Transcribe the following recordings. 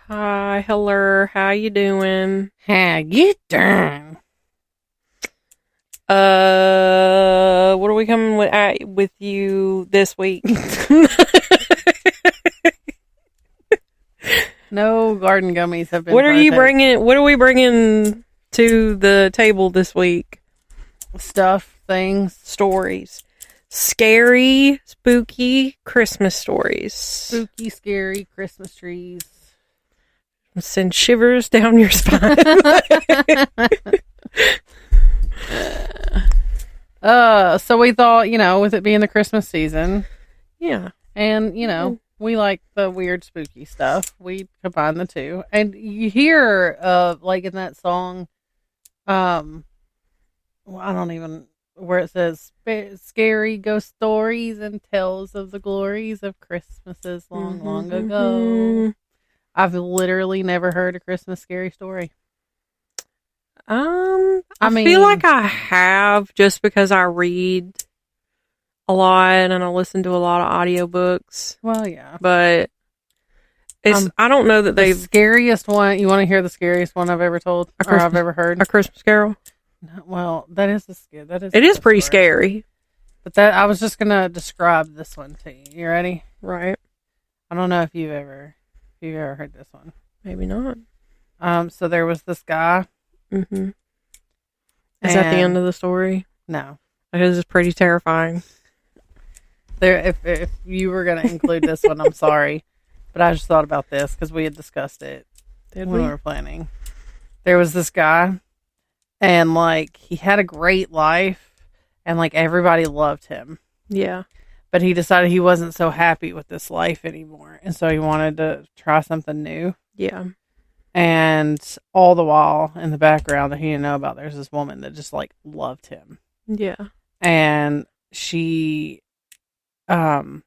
Hi, hello, how you doing? How you doing? What are we coming with you this week? No garden gummies have been. What are we bringing to the table this week? Stuff, things, Stories. Scary, spooky Christmas stories. spooky, scary Christmas trees. Send shivers down your spine. So we thought, with it being the Christmas season, Yeah. and we like the weird, spooky stuff. We combine the two, and you hear, like in that song, I don't even where it says scary ghost stories and tales of the glories of Christmases long, long ago. I've literally never heard a Christmas scary story. I feel like I have, just because I read a lot and I listen to a lot of audiobooks. Well, yeah. But it's I don't know that the they've... scariest one, you want to hear the scariest one I've ever told? I've ever heard? A Christmas Carol? No, well, that is it is pretty scary. But I was just going to describe this one to you. You ready? Right. I don't know if you've ever heard this one. Maybe not. So there was this guy. Mm-hmm. Is that the end of the story? No. Because it's pretty terrifying. If you were going to include this one, I'm sorry. But I just thought about this because we had discussed it when we were planning. There was this guy, and he had a great life, and everybody loved him. Yeah. But he decided he wasn't so happy with this life anymore. And so he wanted to try something new. Yeah. And all the while in the background that he didn't know about, there's this woman that just loved him. Yeah. And she kind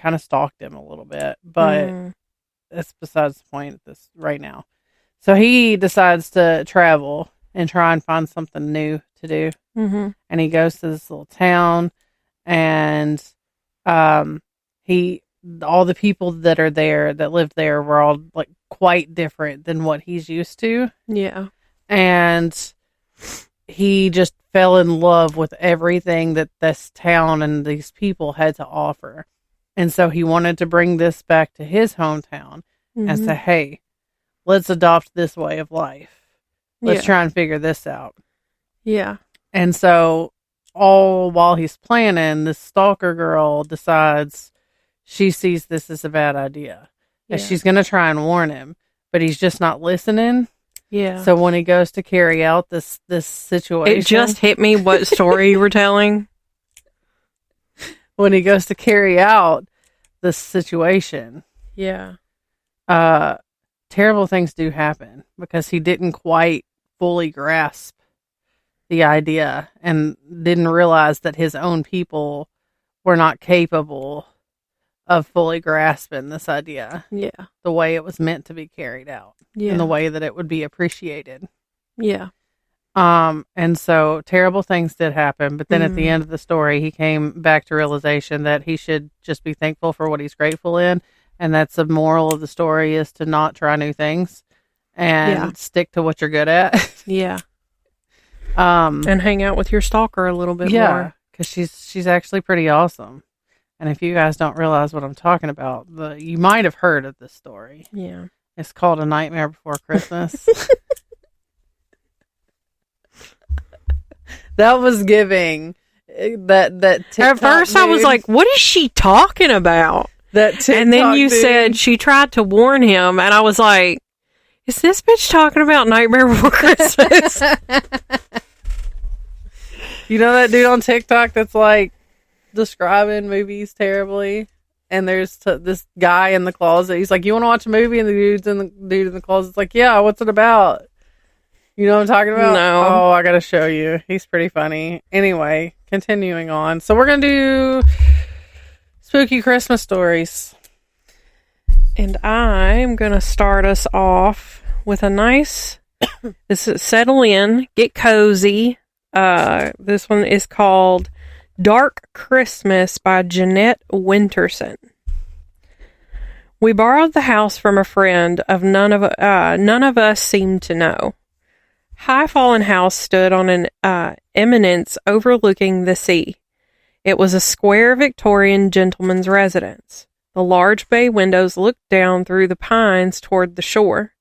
of stalked him a little bit, but that's besides the point this right now. So he decides to travel and try and find something new to do. Mm-hmm. And he goes to this little town, and all the people that lived there were all quite different than what he's used to. Yeah. And he just fell in love with everything that this town and these people had to offer. And so he wanted to bring this back to his hometown and say, hey, let's adopt this way of life. Let's try and figure this out. Yeah. And so all while he's planning, this stalker girl decides she sees this as a bad idea. And she's going to try and warn him, but he's just not listening. Yeah. So when he goes to carry out this situation... It just hit me what story you were telling. When he goes to carry out this situation... Yeah. Terrible things do happen because he didn't quite fully grasp the idea and didn't realize that his own people were not capable of fully grasping this idea. Yeah. The way it was meant to be carried out. Yeah. And the way that it would be appreciated. Yeah. And so terrible things did happen, but then at the end of the story, he came back to realization that he should just be thankful for what he's grateful in. And that's the moral of the story, is to not try new things and stick to what you're good at. Yeah. And hang out with your stalker a little bit more. Yeah. Because she's actually pretty awesome. And if you guys don't realize what I'm talking about, you might have heard of this story. Yeah. It's called A Nightmare Before Christmas. That was giving that TikTok At first I was like, what is she talking about? That TikTok and then you said she tried to warn him, and I was like, is this bitch talking about Nightmare Before Christmas? You know that dude on TikTok that's describing movies terribly, and there's this guy in the closet. He's like, you want to watch a movie? And the dude in the closet's like, yeah, what's it about? You know what I'm talking about? No. Oh, I gotta show you. He's pretty funny. Anyway, continuing on. So we're gonna do spooky Christmas stories. And I'm gonna start us off with a nice settle in, get cozy. This one is called Dark Christmas by Jeanette Winterson. We borrowed the house from a friend of none of us seemed to know. High Fallen House stood on an eminence overlooking the sea. It was a square Victorian gentleman's residence. The large bay windows looked down through the pines toward the shore.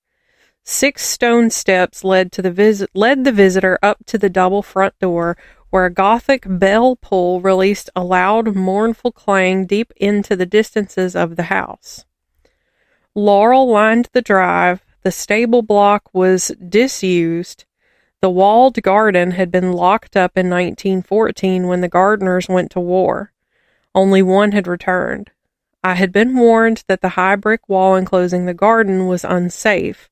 6 stone steps led the visitor up to the double front door, where a Gothic bell pull released a loud, mournful clang deep into the distances of the house. Laurel lined the drive. The stable block was disused. The walled garden had been locked up in 1914 when the gardeners went to war. Only one had returned. I had been warned that the high brick wall enclosing the garden was unsafe,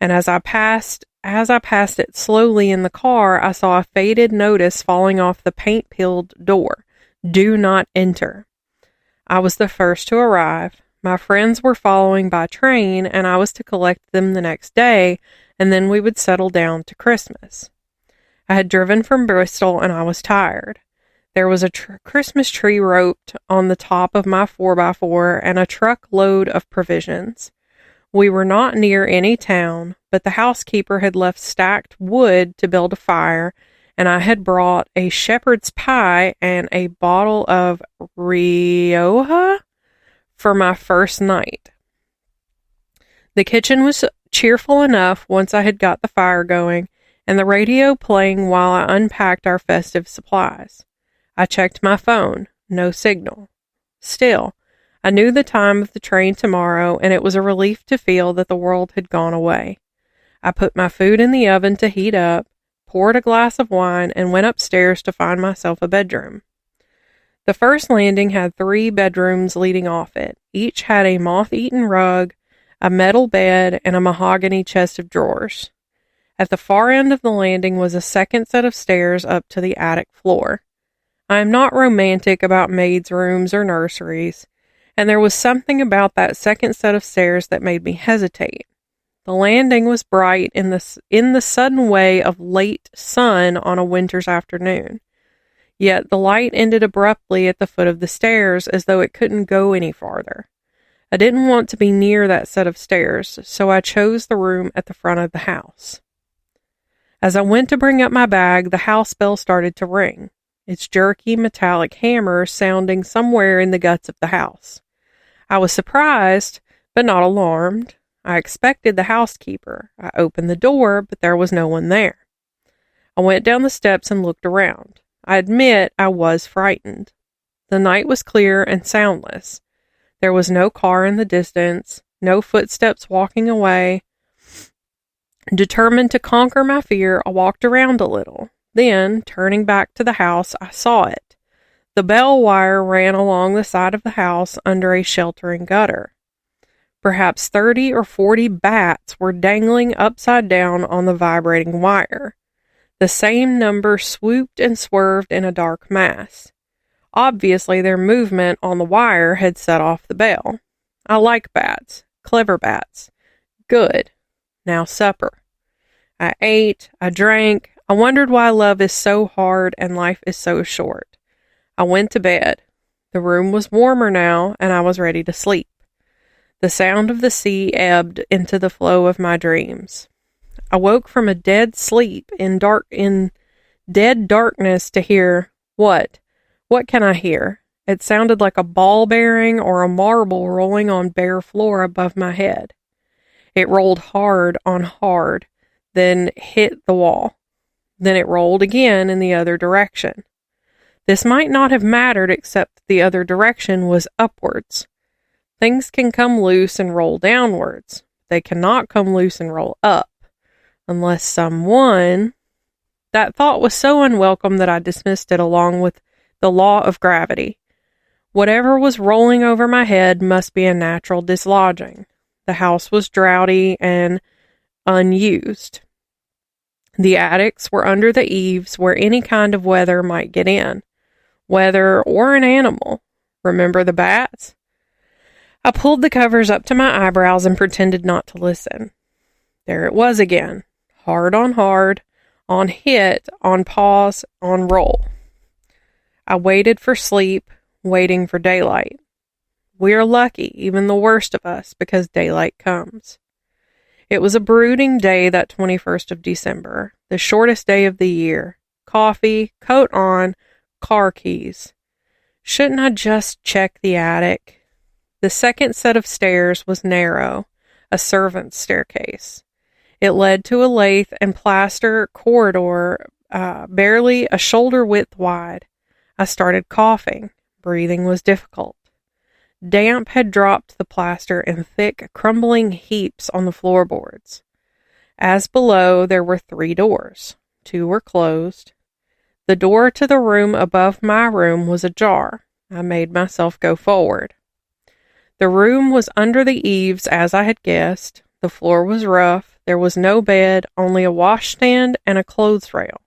and as I passed it slowly in the car, I saw a faded notice falling off the paint-peeled door. Do not enter. I was the first to arrive. My friends were following by train, and I was to collect them the next day, and then we would settle down to Christmas. I had driven from Bristol, and I was tired. There was a Christmas tree roped on the top of my 4x4 and a truckload of provisions. We were not near any town, but the housekeeper had left stacked wood to build a fire, and I had brought a shepherd's pie and a bottle of Rioja for my first night. The kitchen was cheerful enough once I had got the fire going, and the radio playing while I unpacked our festive supplies. I checked my phone. No signal. Still, I knew the time of the train tomorrow, and it was a relief to feel that the world had gone away. I put my food in the oven to heat up, poured a glass of wine, and went upstairs to find myself a bedroom. The first landing had 3 bedrooms leading off it. Each had a moth-eaten rug, a metal bed, and a mahogany chest of drawers. At the far end of the landing was a second set of stairs up to the attic floor. I am not romantic about maids' rooms or nurseries, and there was something about that second set of stairs that made me hesitate. The landing was bright in the sudden way of late sun on a winter's afternoon. Yet the light ended abruptly at the foot of the stairs, as though it couldn't go any farther. I didn't want to be near that set of stairs, so I chose the room at the front of the house. As I went to bring up my bag, the house bell started to ring, its jerky metallic hammer sounding somewhere in the guts of the house. I was surprised, but not alarmed. I expected the housekeeper. I opened the door, but there was no one there. I went down the steps and looked around. I admit I was frightened. The night was clear and soundless. There was no car in the distance, no footsteps walking away. Determined to conquer my fear, I walked around a little. Then, turning back to the house, I saw it. The bell wire ran along the side of the house under a sheltering gutter. Perhaps 30 or 40 bats were dangling upside down on the vibrating wire. The same number swooped and swerved in a dark mass. Obviously, their movement on the wire had set off the bell. I like bats. Clever bats. Good. Now supper. I ate. I drank. I wondered why love is so hard and life is so short. I went to bed. The room was warmer now, and I was ready to sleep. The sound of the sea ebbed into the flow of my dreams. I woke from a dead sleep in dead darkness to hear what? What can I hear? It sounded like a ball bearing or a marble rolling on bare floor above my head. It rolled hard on hard, then hit the wall. Then it rolled again in the other direction. This might not have mattered except the other direction was upwards. Things can come loose and roll downwards. They cannot come loose and roll up. Unless someone... That thought was so unwelcome that I dismissed it along with the law of gravity. Whatever was rolling over my head must be a natural dislodging. The house was draughty and unused. The attics were under the eaves where any kind of weather might get in. Weather or an animal. Remember the bats? I pulled the covers up to my eyebrows and pretended not to listen. There it was again. Hard, on hit, on pause, on roll. I waited for sleep, waiting for daylight. We are lucky, even the worst of us, because daylight comes. It was a brooding day, that 21st of December, the shortest day of the year. Coffee, coat on, car keys. Shouldn't I just check the attic? The second set of stairs was narrow, a servant's staircase. It led to a lath and plaster corridor, barely a shoulder width wide. I started coughing. Breathing was difficult. Damp had dropped the plaster in thick, crumbling heaps on the floorboards. As below, there were 3 doors. 2 were closed. The door to the room above my room was ajar. I made myself go forward. The room was under the eaves, as I had guessed. The floor was rough. There was no bed, only a washstand and a clothes rail.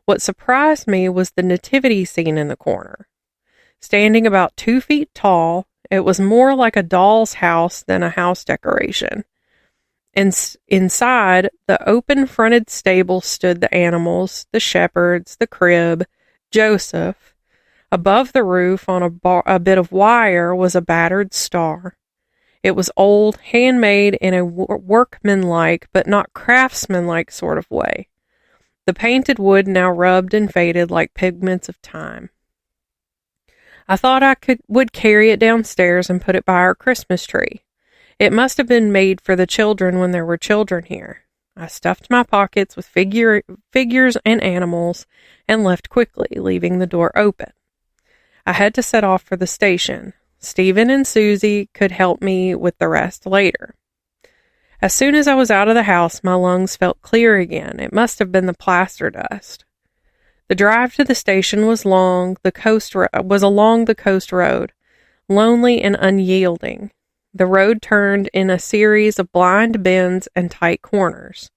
What surprised me was the nativity scene in the corner. Standing about 2 feet tall, it was more like a doll's house than a house decoration. Inside the open-fronted stable stood the animals, the shepherds, the crib, Joseph. Above the roof, on a bit of wire, was a battered star. It was old, handmade in a workmanlike but not craftsmanlike sort of way. The painted wood now rubbed and faded like pigments of time. I thought I would carry it downstairs and put it by our Christmas tree. It must have been made for the children when there were children here. I stuffed my pockets with figures and animals and left quickly, leaving the door open. I had to set off for the station. Stephen and Susie could help me with the rest later. As soon as I was out of the house, my lungs felt clear again. It must have been the plaster dust. The drive to the station was along the coast road, lonely and unyielding. The road turned in a series of blind bends and tight corners.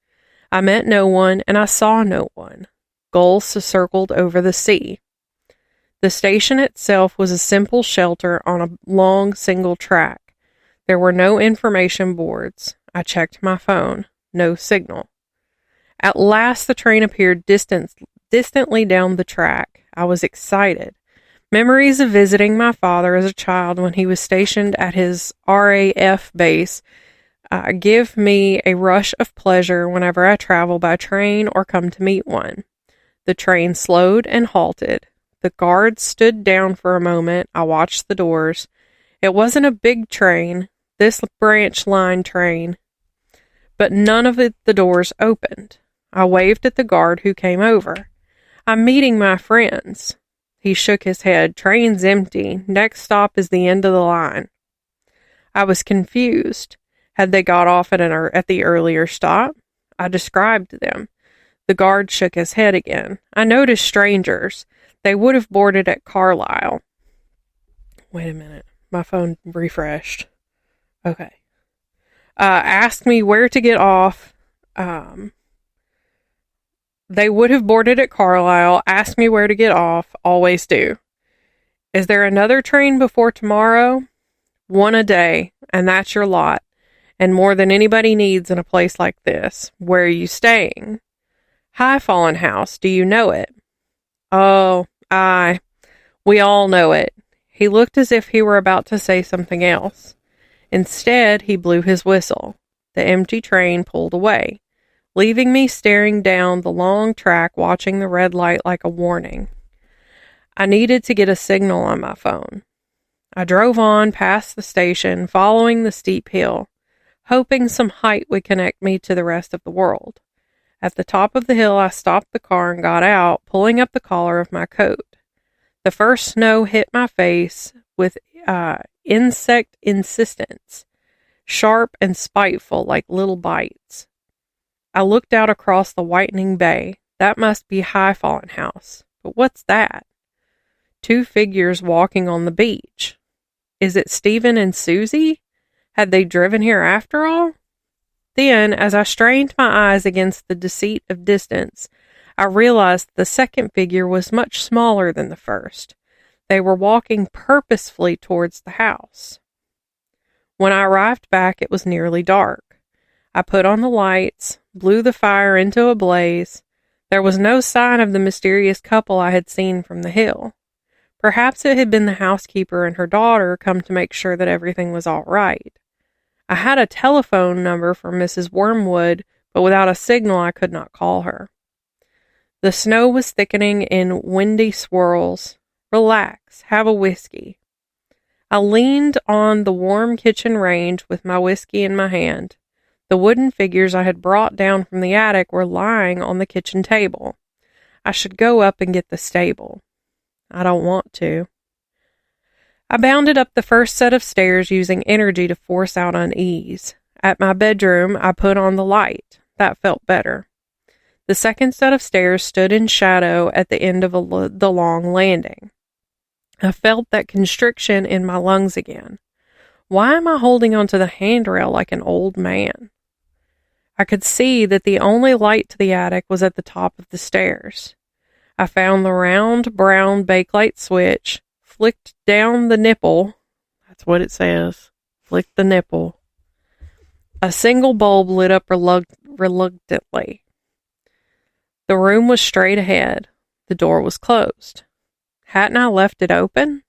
I met no one, and I saw no one. Gulls circled over the sea. The station itself was a simple shelter on a long single track. There were no information boards. I checked my phone. No signal. At last the train appeared distantly down the track. I was excited. Memories of visiting my father as a child when he was stationed at his RAF base give me a rush of pleasure whenever I travel by train or come to meet one. The train slowed and halted. The guards stood down for a moment. I watched the doors. It wasn't a big train, this branch line train, but none of the doors opened. I waved at the guard who came over. I'm meeting my friends. He shook his head. Train's empty. Next stop is the end of the line. I was confused. Had they got off at the earlier stop? I described them. The guard shook his head again. I noticed strangers. They would have boarded at Carlisle. Wait a minute. My phone refreshed. Okay. Asked me where to get off. They would have boarded at Carlisle. Asked me where to get off. Always do. Is there another train before tomorrow? One a day, and that's your lot. And more than anybody needs in a place like this. Where are you staying? High Fallen House. Do you know it? Oh, aye. We all know it. He looked as if he were about to say something else. Instead, he blew his whistle. The empty train pulled away, leaving me staring down the long track, watching the red light like a warning. I needed to get a signal on my phone. I drove on past the station, following the steep hill, hoping some height would connect me to the rest of the world. At the top of the hill, I stopped the car and got out, pulling up the collar of my coat. The first snow hit my face with insect insistence, sharp and spiteful like little bites. I looked out across the whitening bay. That must be High Fallen House. But what's that? 2 figures walking on the beach. Is it Stephen and Susie? Had they driven here after all? Then, as I strained my eyes against the deceit of distance, I realized the second figure was much smaller than the first. They were walking purposefully towards the house. When I arrived back, it was nearly dark. I put on the lights, blew the fire into a blaze. There was no sign of the mysterious couple I had seen from the hill. Perhaps it had been the housekeeper and her daughter come to make sure that everything was all right. I had a telephone number for Mrs. Wormwood, but without a signal I could not call her. The snow was thickening in windy swirls. Relax, have a whiskey. I leaned on the warm kitchen range with my whiskey in my hand. The wooden figures I had brought down from the attic were lying on the kitchen table. I should go up and get the stable. I don't want to. I bounded up the first set of stairs using energy to force out unease. At my bedroom, I put on the light. That felt better. The second set of stairs stood in shadow at the end of the long landing. I felt that constriction in my lungs again. Why am I holding onto the handrail like an old man? I could see that the only light to the attic was at the top of the stairs. I found the round brown bakelite switch, flicked down the nipple. That's what it says. Flick the nipple. A single bulb lit up reluctantly. The room was straight ahead. The door was closed. Hadn't I left it open?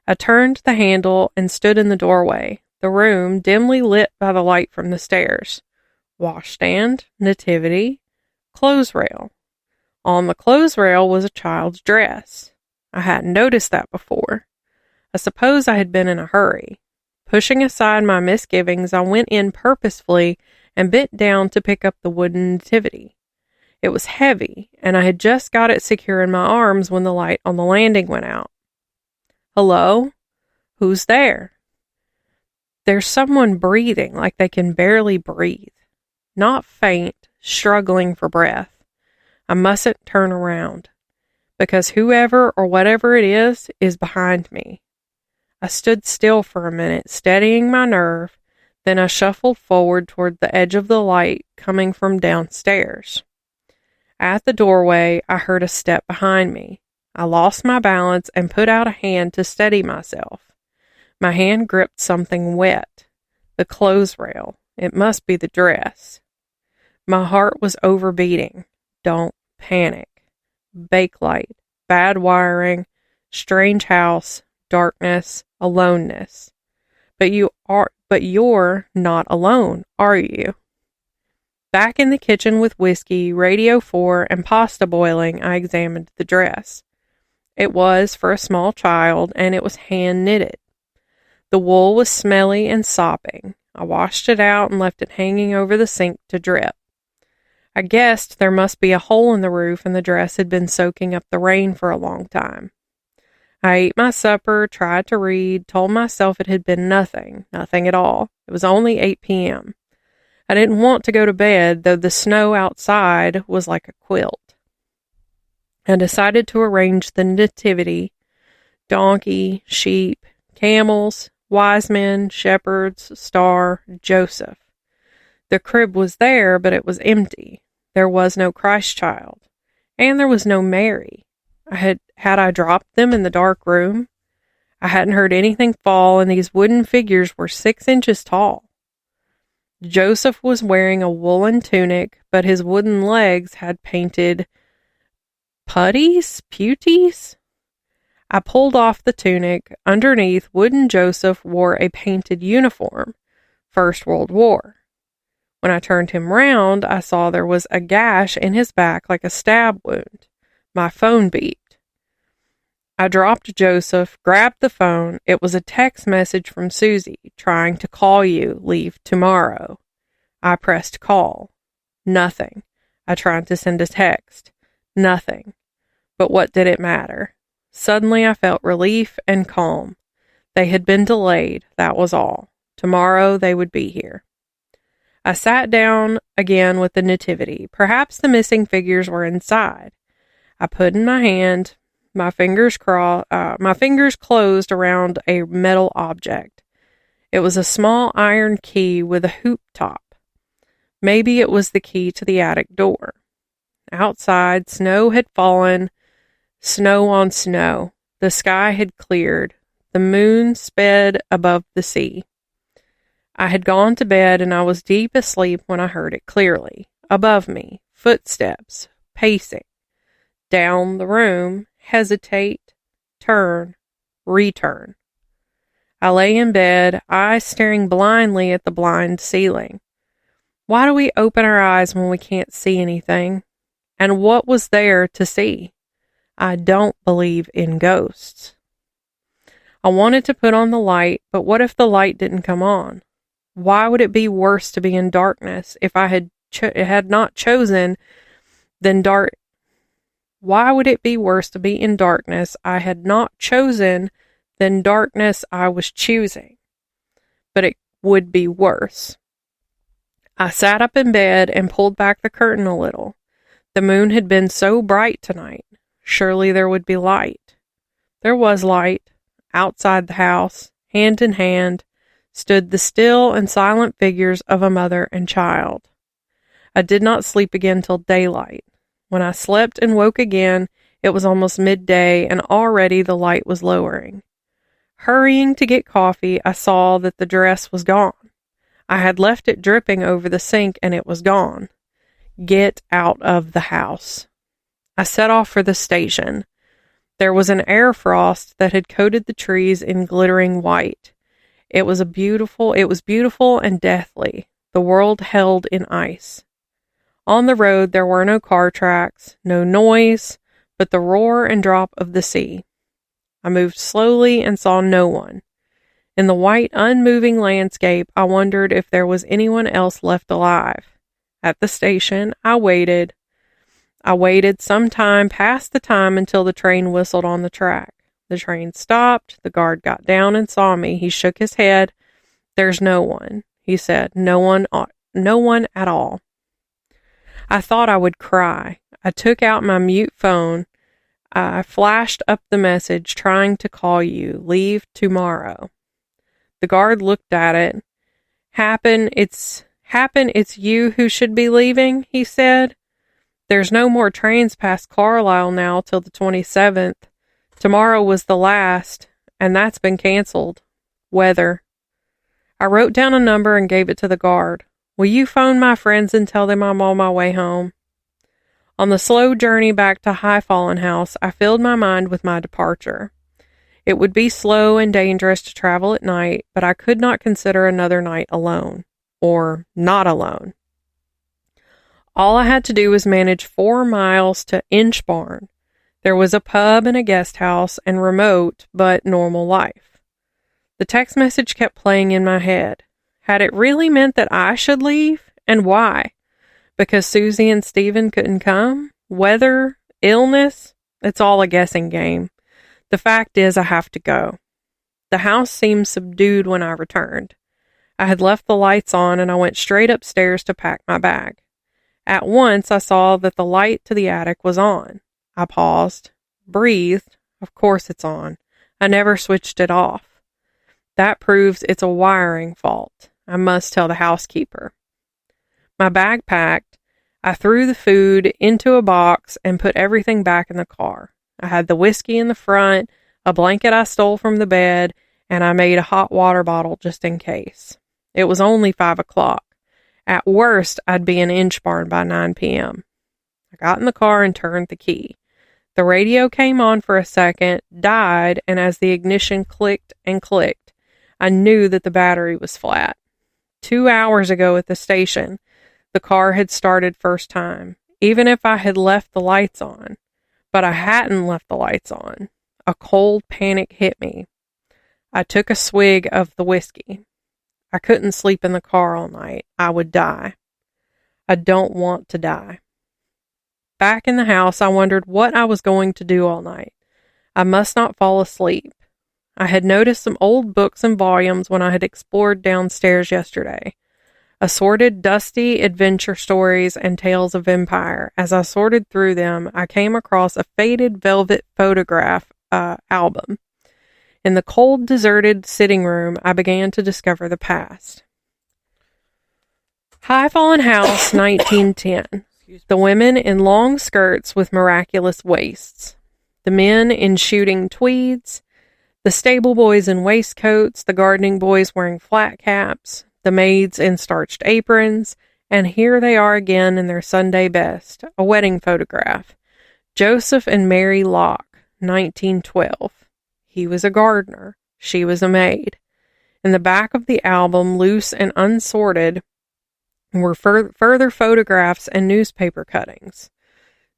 I turned the handle and stood in the doorway, the room dimly lit by the light from the stairs. Washstand, nativity, clothes rail. On the clothes rail was a child's dress. I hadn't noticed that before. I suppose I had been in a hurry. Pushing aside my misgivings, I went in purposefully and bent down to pick up the wooden nativity. It was heavy, and I had just got it secure in my arms when the light on the landing went out. Hello? Who's there? There's someone breathing like they can barely breathe. Not faint, struggling for breath. I mustn't turn around, because whoever or whatever it is behind me. I stood still for a minute, steadying my nerve, then I shuffled forward toward the edge of the light coming from downstairs. At the doorway, I heard a step behind me. I lost my balance and put out a hand to steady myself. My hand gripped something wet. The clothes rail. It must be the dress. My heart was overbeating. Don't panic. Bakelite, bad wiring, strange house, darkness, aloneness. But you're not alone, are you? Back in the kitchen with whiskey, Radio 4, and pasta boiling, I examined the dress. It was for a small child, and it was hand-knitted. The wool was smelly and sopping. I washed it out and left it hanging over the sink to drip. I guessed there must be a hole in the roof and the dress had been soaking up the rain for a long time. I ate my supper, tried to read, told myself it had been nothing at all. It was only 8 p.m. I didn't want to go to bed, though the snow outside was like a quilt. I decided to arrange the nativity, donkey, sheep, camels, wise men, shepherds, star, Joseph. The crib was there, but it was empty. There was no Christ child, and there was no Mary. Had I dropped them in the dark room? I hadn't heard anything fall, and these wooden figures were 6 inches tall. Joseph was wearing a woolen tunic, but his wooden legs had painted puties? I pulled off the tunic. Underneath, wooden Joseph wore a painted uniform, First World War. When I turned him round, I saw there was a gash in his back like a stab wound. My phone beeped. I dropped Joseph, grabbed the phone. It was a text message from Susie, trying to call you, leave tomorrow. I pressed call. Nothing. I tried to send a text. Nothing. But what did it matter? Suddenly I felt relief and calm. They had been delayed, that was all. Tomorrow they would be here. I sat down again with the nativity. Perhaps the missing figures were inside. I put in my hand, my fingers closed around a metal object. It was a small iron key with a hoop top. Maybe it was the key to the attic door. Outside, snow had fallen, snow on snow. The sky had cleared. The moon sped above the sea. I had gone to bed and I was deep asleep when I heard it clearly. Above me, footsteps, pacing. Down the room, hesitate, turn, return. I lay in bed, eyes staring blindly at the blind ceiling. Why do we open our eyes when we can't see anything? And what was there to see? I don't believe in ghosts. I wanted to put on the light, but what if the light didn't come on? Why would it be worse to be in darkness if I had not chosen than dark? Why would it be worse to be in darkness I had not chosen than darkness I was choosing? But it would be worse. I sat up in bed and pulled back the curtain a little. The moon had been so bright tonight. Surely there would be light. There was light. Outside the house, hand in hand, stood the still and silent figures of a mother and child. I did not sleep again till daylight. When I slept and woke again, it was almost midday, and already the light was lowering. Hurrying to get coffee, I saw that the dress was gone. I had left it dripping over the sink, and it was gone. Get out of the house. I set off for the station. There was an air frost that had coated the trees in glittering white. It was beautiful and deathly, the world held in ice. On the road there were no car tracks, no noise, but the roar and drop of the sea. I moved slowly and saw no one. In the white, unmoving landscape, I wondered if there was anyone else left alive. At the station, I waited. I waited some time past the time until the train whistled on the track. The train stopped. The guard got down and saw me. He shook his head. "There's no one," he said. No one at all. I thought I would cry. I took out my mute phone. I flashed up the message, "Trying to call you. Leave tomorrow." The guard looked at it. It's you who should be leaving," he said. "There's no more trains past Carlisle now till the 27th. Tomorrow was the last, and that's been canceled. Weather." I wrote down a number and gave it to the guard. "Will you phone my friends and tell them I'm on my way home?" On the slow journey back to High Fallen House, I filled my mind with my departure. It would be slow and dangerous to travel at night, but I could not consider another night alone, or not alone. All I had to do was manage 4 miles to Inchbarn. There was a pub and a guest house and remote but normal life. The text message kept playing in my head. Had it really meant that I should leave? And why? Because Susie and Stephen couldn't come? Weather? Illness? It's all a guessing game. The fact is I have to go. The house seemed subdued when I returned. I had left the lights on and I went straight upstairs to pack my bag. At once I saw that the light to the attic was on. I paused, breathed. Of course it's on. I never switched it off. That proves it's a wiring fault. I must tell the housekeeper. My bag packed, I threw the food into a box and put everything back in the car. I had the whiskey in the front, a blanket I stole from the bed, and I made a hot water bottle just in case. It was only 5 o'clock. At worst, I'd be in Inchbarn by 9 p.m. I got in the car and turned the key. The radio came on for a second, died, and as the ignition clicked and clicked, I knew that the battery was flat. 2 hours ago at the station, the car had started first time, even if I had left the lights on. But I hadn't left the lights on. A cold panic hit me. I took a swig of the whiskey. I couldn't sleep in the car all night. I would die. I don't want to die. Back in the house, I wondered what I was going to do all night. I must not fall asleep. I had noticed some old books and volumes when I had explored downstairs yesterday. Assorted dusty adventure stories and tales of empire. As I sorted through them, I came across a faded velvet photograph album. In the cold, deserted sitting room, I began to discover the past. High Fallen House, 1910. The women in long skirts with miraculous waists. The men in shooting tweeds. The stable boys in waistcoats. The gardening boys wearing flat caps. The maids in starched aprons. And here they are again in their Sunday best. A wedding photograph. Joseph and Mary Locke, 1912. He was a gardener. She was a maid. In the back of the album, loose and unsorted, were further photographs and newspaper cuttings.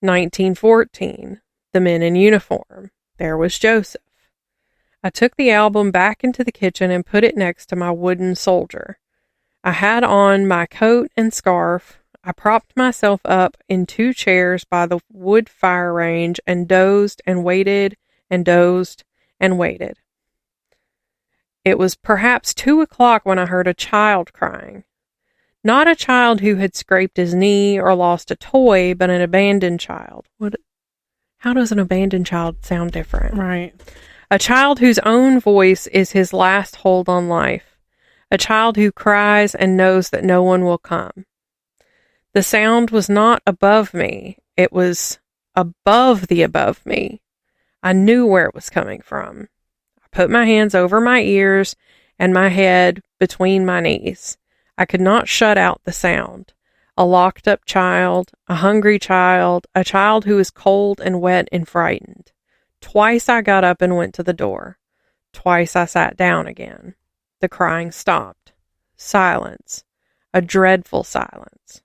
1914. The men in uniform. There was Joseph. I took the album back into the kitchen and put it next to my wooden soldier. I had on my coat and scarf. I propped myself up in 2 chairs by the wood fire range and dozed and waited and dozed and waited. It was perhaps 2 o'clock when I heard a child crying. Not a child who had scraped his knee or lost a toy, but an abandoned child. How does an abandoned child sound different? Right. A child whose own voice is his last hold on life. A child who cries and knows that no one will come. The sound was not above me. It was above me. I knew where it was coming from. I put my hands over my ears and my head between my knees. I could not shut out the sound. A locked up child, a hungry child, a child who was cold and wet and frightened. Twice I got up and went to the door. Twice I sat down again. The crying stopped. Silence. A dreadful silence.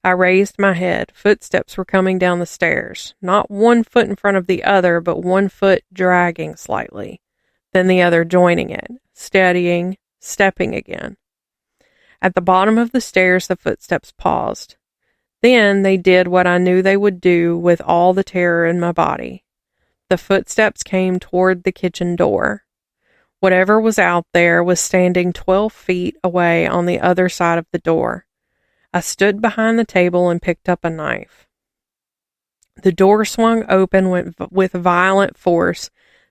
I raised my head. Footsteps were coming down the stairs. Not 1 foot in front of the other, but 1 foot dragging slightly. Then the other joining it. Steadying. Stepping again. At the bottom of the stairs, the footsteps paused. Then they did what I knew they would do with all the terror in my body. The footsteps came toward the kitchen door. Whatever was out there was standing 12 feet away on the other side of the door. I stood behind the table and picked up a knife. The door swung open with violent force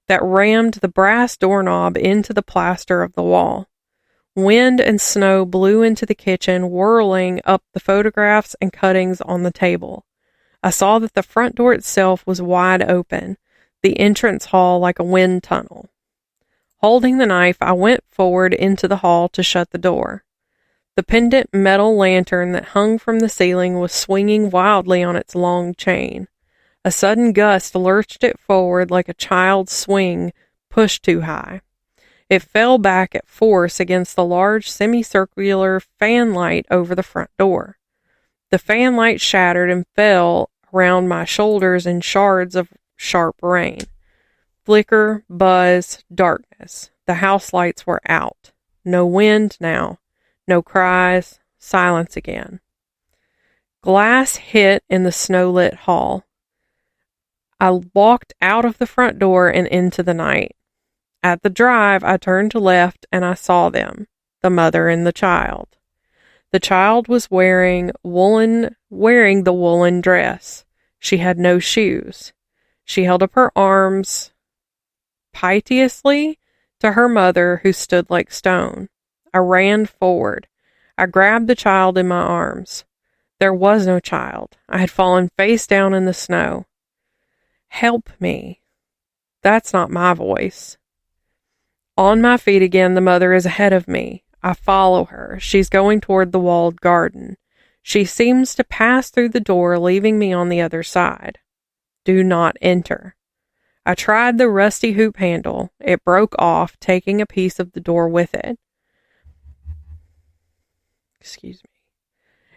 that rammed the brass doorknob into the plaster of the wall. Wind and snow blew into the kitchen, whirling up the photographs and cuttings on the table. I saw that the front door itself was wide open, the entrance hall like a wind tunnel. Holding the knife, I went forward into the hall to shut the door. The pendant metal lantern that hung from the ceiling was swinging wildly on its long chain. A sudden gust lurched it forward like a child's swing pushed too high. It fell back at force against the large semicircular fan light over the front door. The fan light shattered and fell around my shoulders in shards of sharp rain. Flicker, buzz, darkness. The house lights were out. No wind now. No cries. Silence again. Glass hit in the snow-lit hall. I walked out of the front door and into the night. At the drive, I turned to left and I saw them, the mother and the child. The child was wearing the woolen dress. She had no shoes. She held up her arms piteously to her mother, who stood like stone. I ran forward. I grabbed the child in my arms. There was no child. I had fallen face down in the snow. Help me. That's not my voice. On my feet again, the mother is ahead of me. I follow her. She's going toward the walled garden. She seems to pass through the door, leaving me on the other side. Do not enter. I tried the rusty hoop handle. It broke off, taking a piece of the door with it.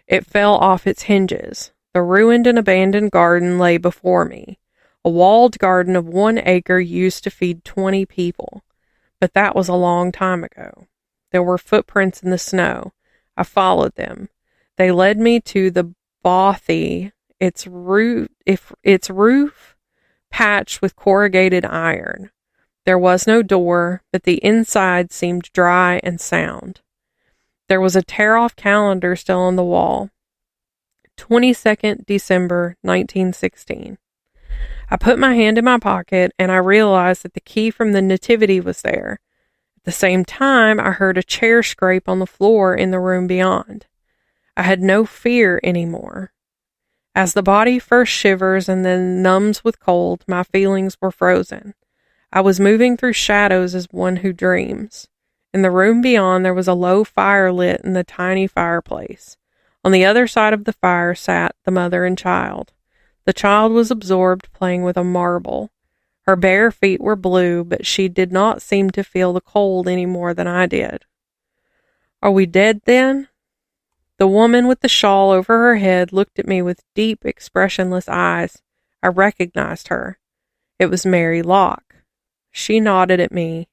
It fell off its hinges. The ruined and abandoned garden lay before me. A walled garden of 1 acre used to feed 20 people. But that was a long time ago. There were footprints in the snow. I followed them. They led me to the bothy, its roof patched with corrugated iron. There was no door, but the inside seemed dry and sound. There was a tear-off calendar still on the wall. 22nd December, 1916. I put my hand in my pocket, and I realized that the key from the nativity was there. At the same time, I heard a chair scrape on the floor in the room beyond. I had no fear anymore. As the body first shivers and then numbs with cold, my feelings were frozen. I was moving through shadows as one who dreams. In the room beyond, there was a low fire lit in the tiny fireplace. On the other side of the fire sat the mother and child. The child was absorbed playing with a marble. Her bare feet were blue, but she did not seem to feel the cold any more than I did. Are we dead then? The woman with the shawl over her head looked at me with deep, expressionless eyes. I recognized her. It was Mary Locke. She nodded at me,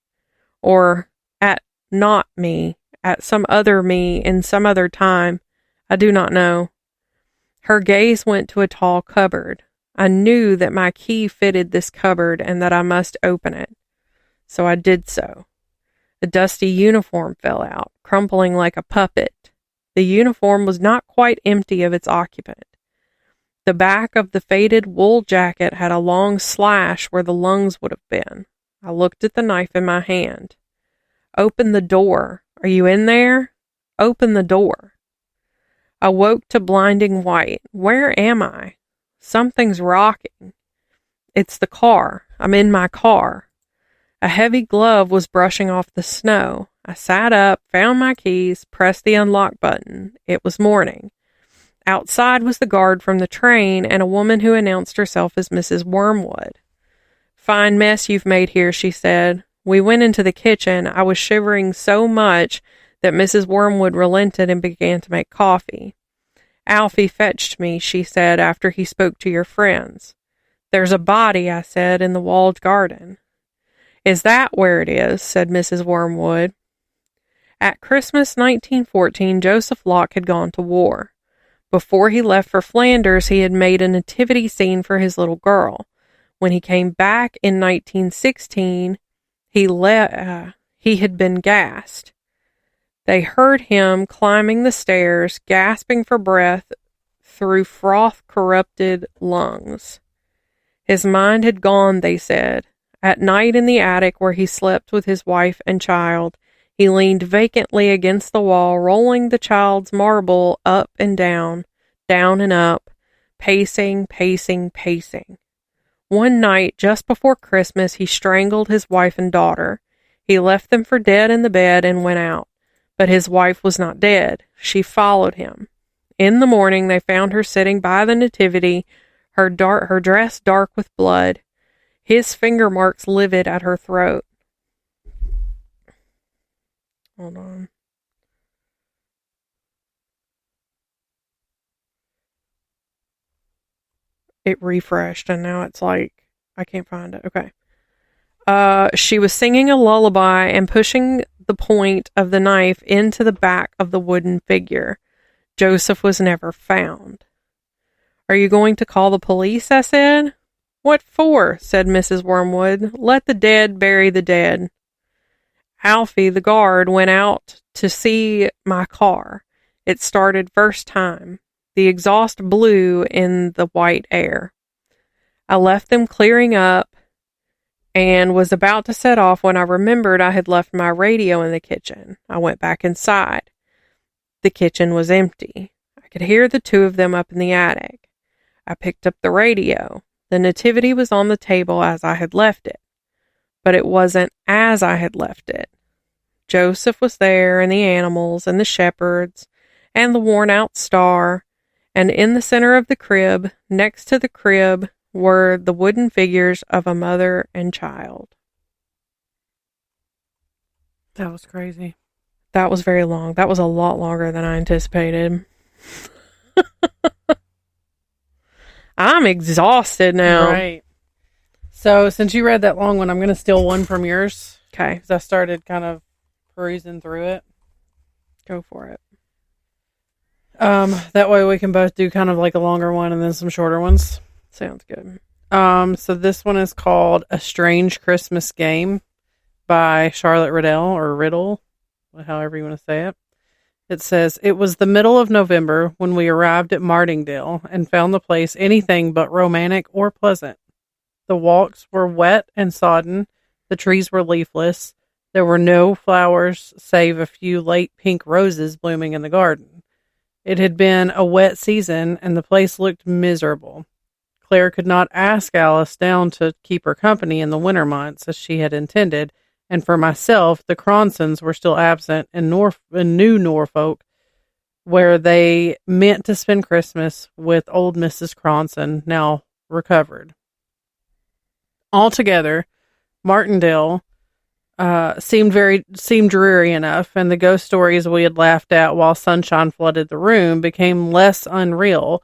or at not me, at some other me in some other time. I do not know. Her gaze went to a tall cupboard. I knew that my key fitted this cupboard and that I must open it. So I did so. A dusty uniform fell out, crumpling like a puppet. The uniform was not quite empty of its occupant. The back of the faded wool jacket had a long slash where the lungs would have been. I looked at the knife in my hand. Open the door. Are you in there? Open the door. I woke to blinding white. Where am I? Something's rocking. It's the car. I'm in my car. A heavy glove was brushing off the snow. I sat up, found my keys, pressed the unlock button. It was morning. Outside was the guard from the train and a woman who announced herself as Mrs. Wormwood. Fine mess you've made here, she said. We went into the kitchen. I was shivering so much that Mrs. Wormwood relented and began to make coffee. Alfie fetched me, she said, after he spoke to your friends. There's a body, I said, in the walled garden. Is that where it is? Said Mrs. Wormwood. At Christmas 1914, Joseph Locke had gone to war. Before he left for Flanders, he had made a nativity scene for his little girl. When he came back in 1916, he had been gassed. They heard him climbing the stairs, gasping for breath through froth-corrupted lungs. His mind had gone, they said. At night in the attic where he slept with his wife and child, he leaned vacantly against the wall, rolling the child's marble up and down and up, pacing, pacing, pacing. One night, just before Christmas, he strangled his wife and daughter. He left them for dead in the bed and went out. But his wife was not dead. She followed him. In the morning, they found her sitting by the nativity, her dress dark with blood, his finger marks livid at her throat. Hold on. It refreshed, and now it's like, I can't find it. Okay. She was singing a lullaby and pushing the point of the knife into the back of the wooden figure. Joseph was never found. Are you going to call the police? I said. What for? Said Mrs. Wormwood. Let the dead bury the dead. Alfie, the guard, went out to see my car. It started first time. The exhaust blew in the white air. I left them clearing up and was about to set off when I remembered I had left my radio in the kitchen. I went back inside. The kitchen was empty. I could hear the two of them up in the attic. I picked up the radio. The nativity was on the table as I had left it. But it wasn't as I had left it. Joseph was there, and the animals, and the shepherds, and the worn-out star, and in the center of the crib, next to the crib, were the wooden figures of a mother and child. That was crazy. That was very long. That was a lot longer than I anticipated. I'm exhausted now. Right. So, since you read that long one, I'm going to steal one from yours. Okay. Because I started kind of perusing through it. Go for it. That way we can both do kind of like a longer one and then some shorter ones. Sounds good. So this one is called A Strange Christmas Game by Charlotte Riddle, however you want to say it. It says, it was the middle of November when we arrived at Martingale and found the place anything but romantic or pleasant. The walks were wet and sodden. The trees were leafless. There were no flowers save a few late pink roses blooming in the garden. It had been a wet season and the place looked miserable. Claire could not ask Alice down to keep her company in the winter months as she had intended, and for myself, the Cronsons were still absent in New Norfolk, where they meant to spend Christmas with old Mrs. Cronson, now recovered. Altogether, Martindale seemed dreary enough, and the ghost stories we had laughed at while sunshine flooded the room became less unreal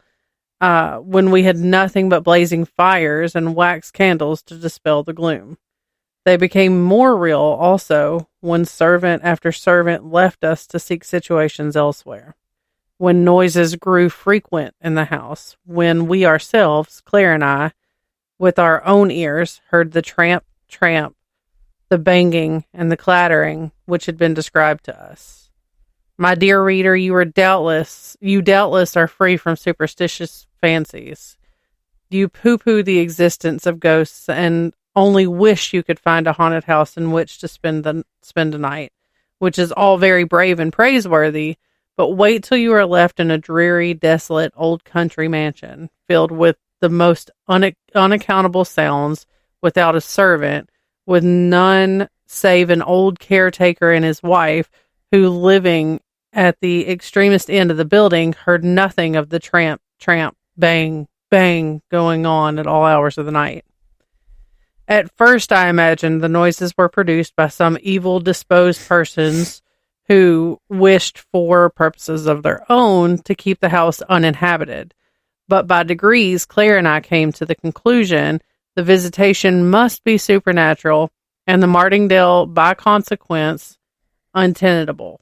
when we had nothing but blazing fires and wax candles to dispel the gloom. They became more real also when servant after servant left us to seek situations elsewhere, when noises grew frequent in the house, when we ourselves, Claire and I, with our own ears, heard the tramp, tramp, the banging, and the clattering which had been described to us. My dear reader, you doubtless are free from superstitious fancies. You pooh-pooh the existence of ghosts and only wish you could find a haunted house in which to spend a night, which is all very brave and praiseworthy, but wait till you are left in a dreary, desolate old country mansion, filled with the most unaccountable sounds, without a servant, with none save an old caretaker and his wife, who, living at the extremest end of the building, heard nothing of the tramp, tramp, bang, bang going on at all hours of the night. At first, I imagined the noises were produced by some evil-disposed persons who wished, for purposes of their own, to keep the house uninhabited. But by degrees, Claire and I came to the conclusion the visitation must be supernatural, and the Martindale, by consequence, untenable.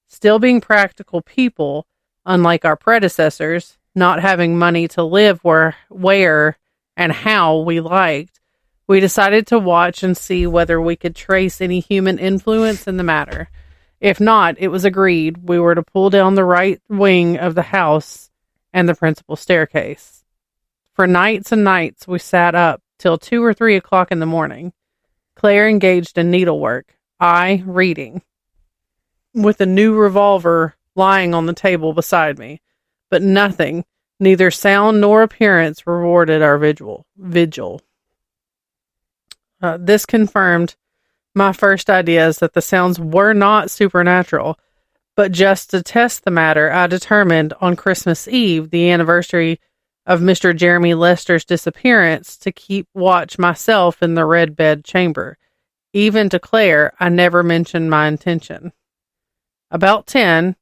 Still being practical people, unlike our predecessors, not having money to live where and how we liked, we decided to watch and see whether we could trace any human influence in the matter. If not, it was agreed we were to pull down the right wing of the house and the principal staircase. For nights and nights we sat up till 2 or 3 o'clock in the morning, Claire engaged in needlework, I reading, with a new revolver lying on the table beside me, but nothing, neither sound nor appearance, rewarded our vigil. This confirmed my first ideas that the sounds were not supernatural, but just to test the matter, I determined on Christmas Eve, the anniversary of Mr. Jeremy Lester's disappearance, to keep watch myself in the red bed chamber. Even to Claire, I never mentioned my intention. About 10,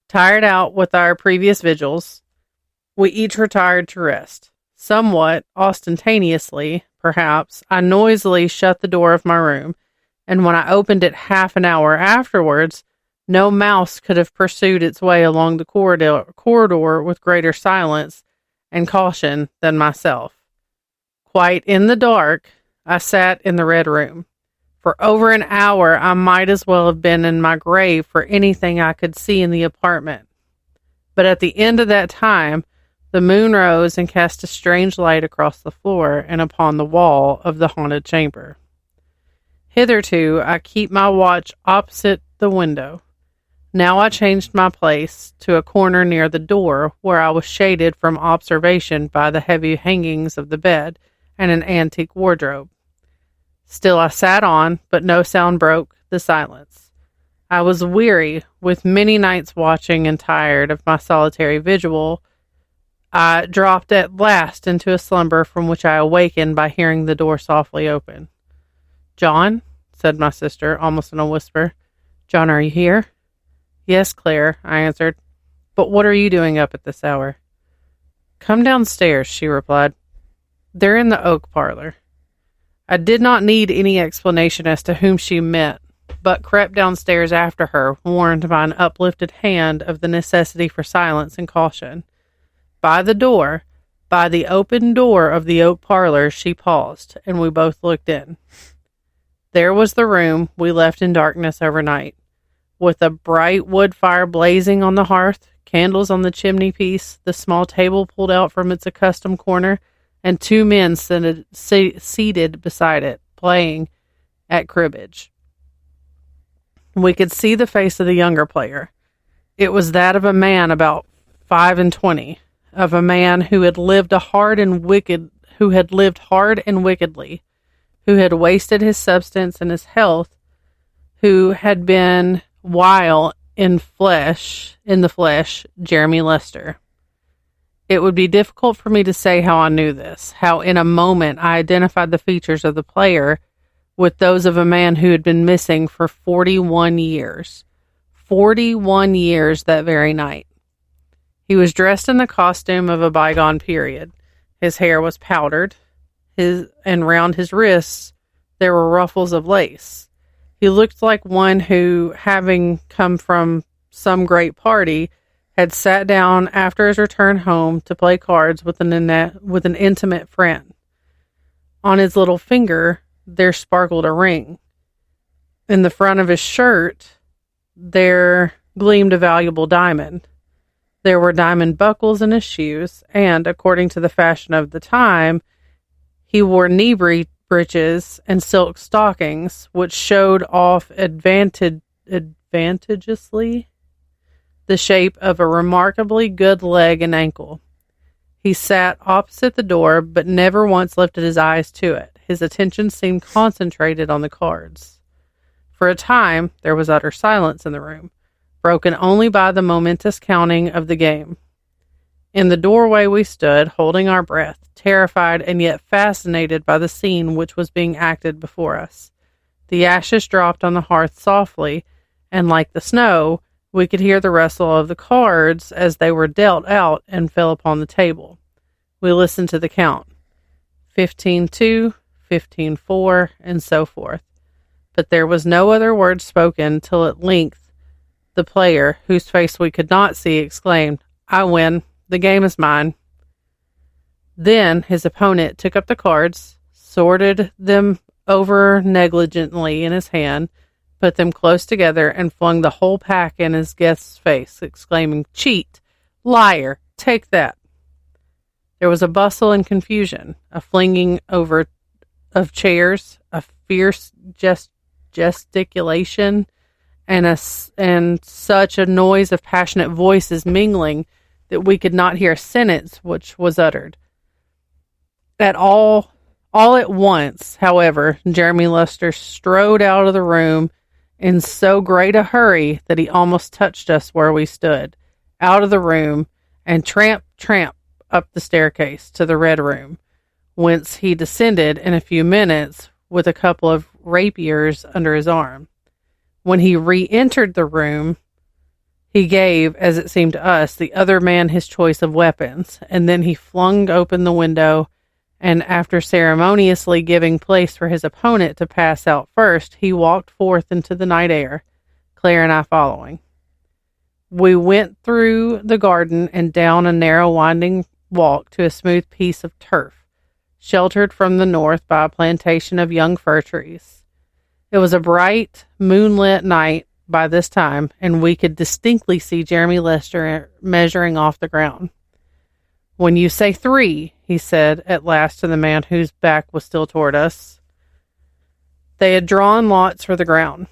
tired out with our previous vigils, we each retired to rest. Somewhat ostentatiously, perhaps, I noisily shut the door of my room, and when I opened it half an hour afterwards, no mouse could have pursued its way along the corridor with greater silence and caution than myself. Quite in the dark, I sat in the red room. For over an hour, I might as well have been in my grave for anything I could see in the apartment. But at the end of that time, the moon rose and cast a strange light across the floor and upon the wall of the haunted chamber. Hitherto, I keep my watch opposite the window. Now I changed my place to a corner near the door, where I was shaded from observation by the heavy hangings of the bed and an antique wardrobe. Still I sat on, but no sound broke the silence. I was weary with many nights watching and tired of my solitary vigil. I dropped at last into a slumber from which I awakened by hearing the door softly open. "John," said my sister, almost in a whisper. "John, are you here?" "Yes, Claire," I answered. "But what are you doing up at this hour?" "Come downstairs," she replied. "They're in the oak parlor." I did not need any explanation as to whom she meant, but crept downstairs after her, warned by an uplifted hand of the necessity for silence and caution. By the open door of the oak parlor, she paused, and we both looked in. There was the room we left in darkness overnight, with a bright wood fire blazing on the hearth, candles on the chimney piece, the small table pulled out from its accustomed corner, and 2 men seated beside it, playing at cribbage. We could see the face of the younger player. It was that of a man about 25, of a man who had lived hard and wickedly, who had wasted his substance and his health, who had been, while in the flesh, Jeremy Lester. It would be difficult for me to say how I knew this, how in a moment I identified the features of the player with those of a man who had been missing for 41 years. 41 years that very night. He was dressed in the costume of a bygone period. His hair was powdered, and round his wrists there were ruffles of lace. He looked like one who, having come from some great party, had sat down after his return home to play cards with an intimate friend. On his little finger there sparkled a ring. In the front of his shirt there gleamed a valuable diamond. There were diamond buckles in his shoes, and, according to the fashion of the time, he wore knee breeches and silk stockings, which showed off advantageously the shape of a remarkably good leg and ankle. He sat opposite the door, but never once lifted his eyes to it. His attention seemed concentrated on the cards. For a time, there was utter silence in the room, broken only by the momentous counting of the game. In the doorway we stood, holding our breath, terrified and yet fascinated by the scene which was being acted before us. The ashes dropped on the hearth softly, and like the snow, we could hear the rustle of the cards as they were dealt out and fell upon the table. We listened to the count. 15-2, 15-4, and so forth. But there was no other word spoken till at length the player, whose face we could not see, exclaimed, "I win. The game is mine." Then his opponent took up the cards, sorted them over negligently in his hand, put them close together, and flung the whole pack in his guest's face, exclaiming, "Cheat! Liar! Take that!" There was a bustle and confusion, a flinging over of chairs, a fierce gesticulation, and such a noise of passionate voices mingling that we could not hear a sentence which was uttered. All at once, however, Jeremy Lester strode out of the room in so great a hurry that he almost touched us where we stood, out of the room, and tramp, tramp up the staircase to the Red Room, whence he descended in a few minutes with a couple of rapiers under his arm. When he re-entered the room, he gave, as it seemed to us, the other man his choice of weapons, and then he flung open the window, and after ceremoniously giving place for his opponent to pass out first, he walked forth into the night air, Claire and I following. We went through the garden and down a narrow winding walk to a smooth piece of turf, sheltered from the north by a plantation of young fir trees. It was a bright, moonlit night by this time, and we could distinctly see Jeremy Lester measuring off the ground. "When you say 3, he said at last to the man whose back was still toward us. They had drawn lots for the ground,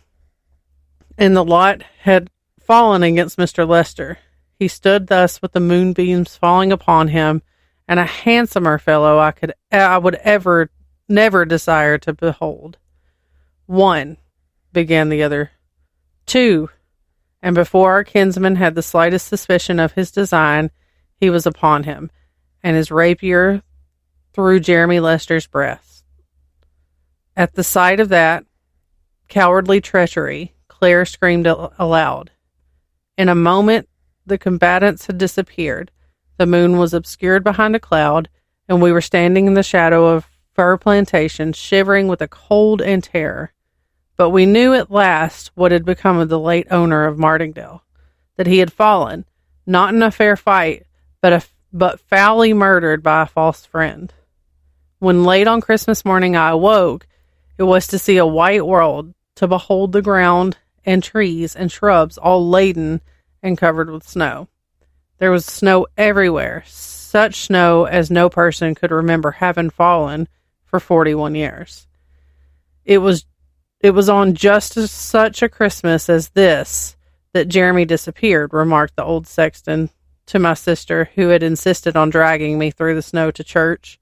and the lot had fallen against Mr. Lester. He stood thus with the moonbeams falling upon him, and a handsomer fellow I would never desire to behold. 1, began the other. 2, and before our kinsman had the slightest suspicion of his design, he was upon him, and his rapier through Jeremy Lester's breast. At the sight of that cowardly treachery, Claire screamed aloud. In a moment, the combatants had disappeared. The moon was obscured behind a cloud, and we were standing in the shadow of fir plantation, shivering with a cold and terror. But we knew at last what had become of the late owner of Martingale, that he had fallen, not in a fair fight, but foully murdered by a false friend. When late on Christmas morning I awoke, it was to see a white world, to behold the ground and trees and shrubs all laden and covered with snow. There was snow everywhere, such snow as no person could remember having fallen for 41 years. It was on just such a Christmas as this that Jeremy disappeared, remarked the old sexton to my sister, who had insisted on dragging me through the snow to church,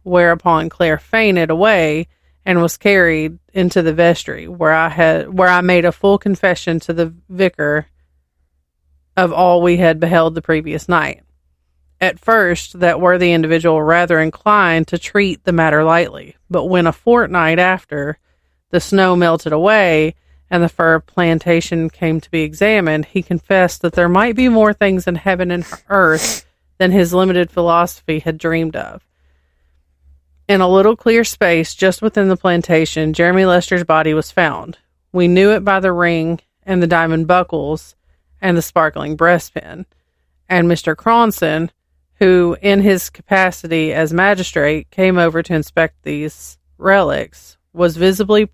whereupon Claire fainted away and was carried into the vestry, where I made a full confession to the vicar of all we had beheld the previous night. At first, that worthy individual rather inclined to treat the matter lightly, but when a fortnight after the snow melted away and the fir plantation came to be examined, he confessed that there might be more things in heaven and earth than his limited philosophy had dreamed of. In a little clear space just within the plantation, Jeremy Lester's body was found. We knew it by the ring and the diamond buckles and the sparkling breastpin. And Mr. Cronson, who in his capacity as magistrate came over to inspect these relics, was visibly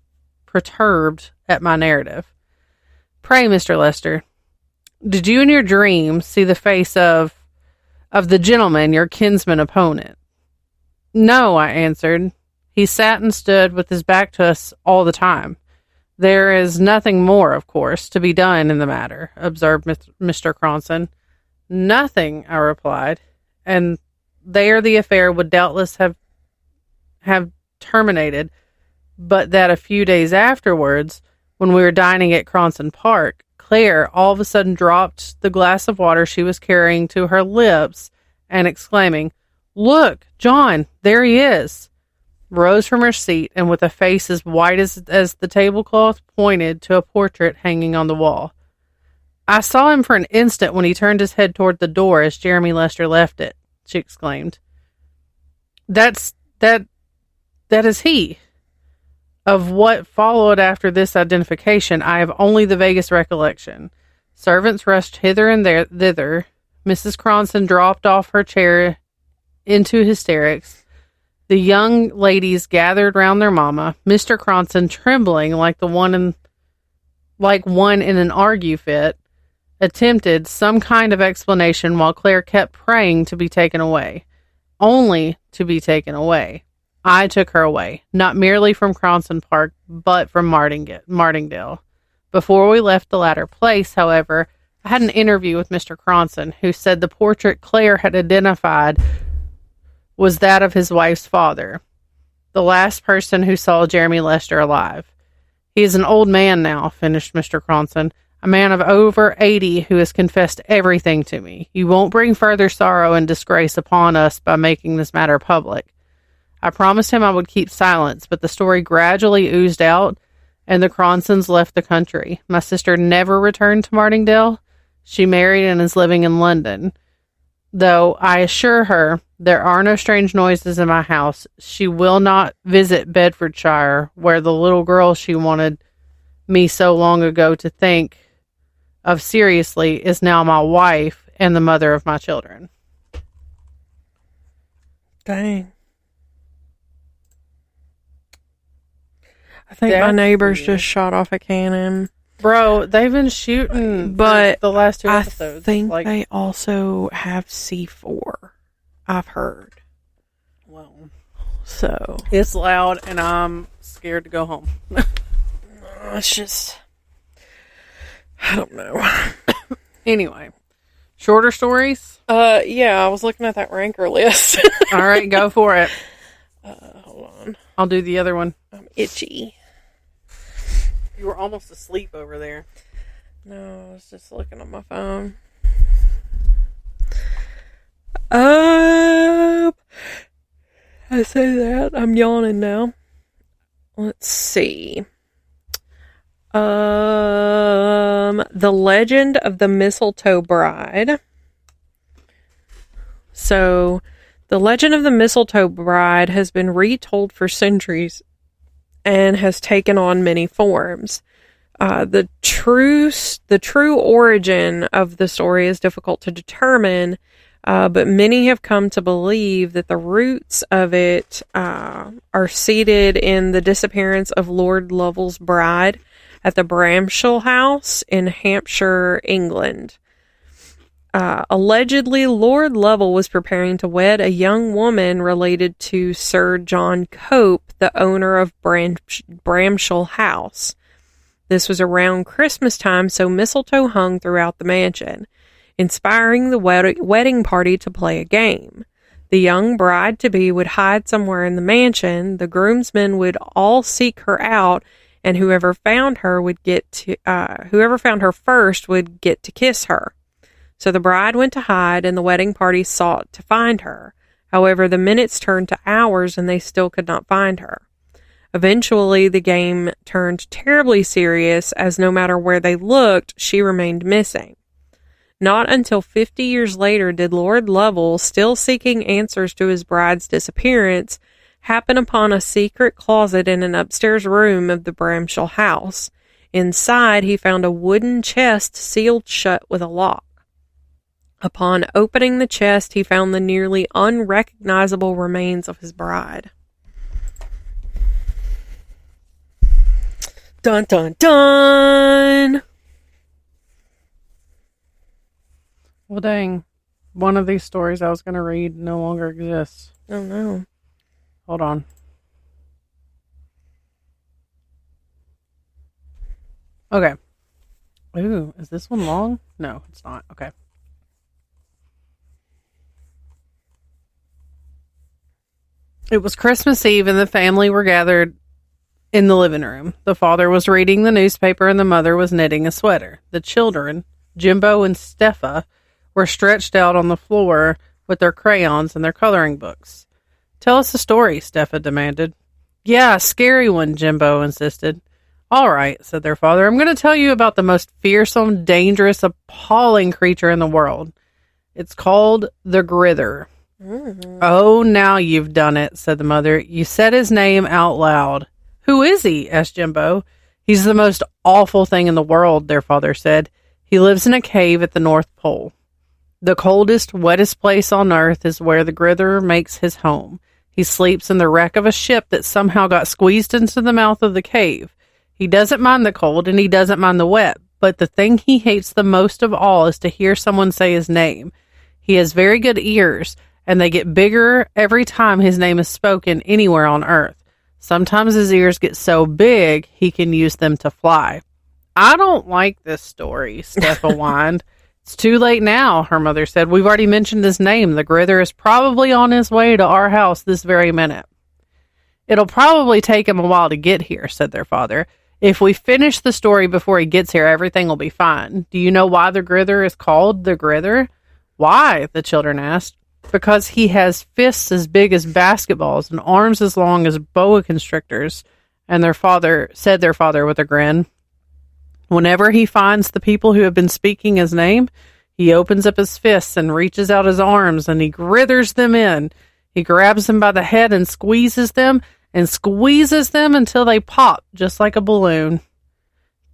perturbed at my narrative. Pray, Mr. Lester, did you in your dream see the face of the gentleman, your kinsman opponent? No, I answered. He sat and stood with his back to us all the time. There is nothing more, of course, to be done in the matter, observed Mr. Cronson. Nothing, I replied, and there the affair would doubtless have terminated, but that a few days afterwards, when we were dining at Cronson Park, Claire all of a sudden dropped the glass of water she was carrying to her lips and exclaiming, "Look, John, there he is," rose from her seat and with a face as white as the tablecloth pointed to a portrait hanging on the wall. "I saw him for an instant when he turned his head toward the door as Jeremy Lester left it," she exclaimed. That is he. Of what followed after this identification, I have only the vaguest recollection. Servants rushed hither and thither. Mrs. Cronson dropped off her chair into hysterics. The young ladies gathered round their mamma. Mr. Cronson, trembling like one in an argue fit, attempted some kind of explanation while Claire kept praying to be taken away. Only to be taken away. I took her away, not merely from Cronson Park, but from Martingale. Before we left the latter place, however, I had an interview with Mr. Cronson, who said the portrait Claire had identified was that of his wife's father, the last person who saw Jeremy Lester alive. He is an old man now, finished Mr. Cronson, a man of over 80 who has confessed everything to me. You won't bring further sorrow and disgrace upon us by making this matter public. I promised him I would keep silence, but the story gradually oozed out, and the Cronsons left the country. My sister never returned to Martingale. She married and is living in London. Though I assure her there are no strange noises in my house, she will not visit Bedfordshire, where the little girl she wanted me so long ago to think of seriously is now my wife and the mother of my children. Dang. I think my neighbors just shot off a cannon. Bro, they've been shooting but the last 2 episodes. I think they also have C4. I've heard. Well, so it's loud and I'm scared to go home. It's just, I don't know. Anyway, shorter stories? Yeah, I was looking at that ranker list. All right, go for it. Hold on. I'll do the other one. I'm itchy. You were almost asleep over there. No, I was just looking on my phone. I say that. I'm yawning now. Let's see. The Legend of the Mistletoe Bride. So, the Legend of the Mistletoe Bride has been retold for centuries and has taken on many forms. The true origin of the story is difficult to determine, but many have come to believe that the roots of it are seated in the disappearance of Lord Lovell's bride at the Bramshall House in Hampshire, England. Allegedly, Lord Lovell was preparing to wed a young woman related to Sir John Cope, the owner of Bramshall House. This was around Christmas time, so mistletoe hung throughout the mansion, inspiring the wedding party to play a game. The young bride-to-be would hide somewhere in the mansion, the groomsmen would all seek her out, and whoever found her first would get to kiss her. So the bride went to hide, and the wedding party sought to find her. However, the minutes turned to hours, and they still could not find her. Eventually, the game turned terribly serious, as no matter where they looked, she remained missing. Not until 50 years later did Lord Lovell, still seeking answers to his bride's disappearance, happen upon a secret closet in an upstairs room of the Bramshall house. Inside, he found a wooden chest sealed shut with a lock. Upon opening the chest, he found the nearly unrecognizable remains of his bride. Dun, dun, dun! Well, dang. One of these stories I was going to read no longer exists. Oh, no. Hold on. Okay. Ooh, is this one long? No, it's not. Okay. It was Christmas Eve and the family were gathered in the living room. The father was reading the newspaper and the mother was knitting a sweater. The children, Jimbo and Steffa, were stretched out on the floor with their crayons and their coloring books. Tell us a story, Steffa demanded. Yeah, a scary one, Jimbo insisted. All right, said their father. I'm going to tell you about the most fearsome, dangerous, appalling creature in the world. It's called the Grither. Mm-hmm. Oh, now you've done it, said the mother. You said his name out loud. Who is he? Asked Jimbo. He's the most awful thing in the world, their father said. He lives in a cave at the North Pole. The coldest, wettest place on earth is where the Grither makes his home. He sleeps in the wreck of a ship that somehow got squeezed into the mouth of the cave. He doesn't mind the cold and he doesn't mind the wet, but the thing he hates the most of all is to hear someone say his name. He has very good ears, and they get bigger every time his name is spoken anywhere on earth. Sometimes his ears get so big, he can use them to fly. I don't like this story, Steffa whined. It's too late now, her mother said. We've already mentioned his name. The Grither is probably on his way to our house this very minute. It'll probably take him a while to get here, said their father. If we finish the story before he gets here, everything will be fine. Do you know why the Grither is called the Grither? Why? The children asked. Because he has fists as big as basketballs and arms as long as boa constrictors, and their father with a grin. Whenever he finds the people who have been speaking his name, he opens up his fists and reaches out his arms and he grithers them in. He grabs them by the head and squeezes them until they pop, just like a balloon.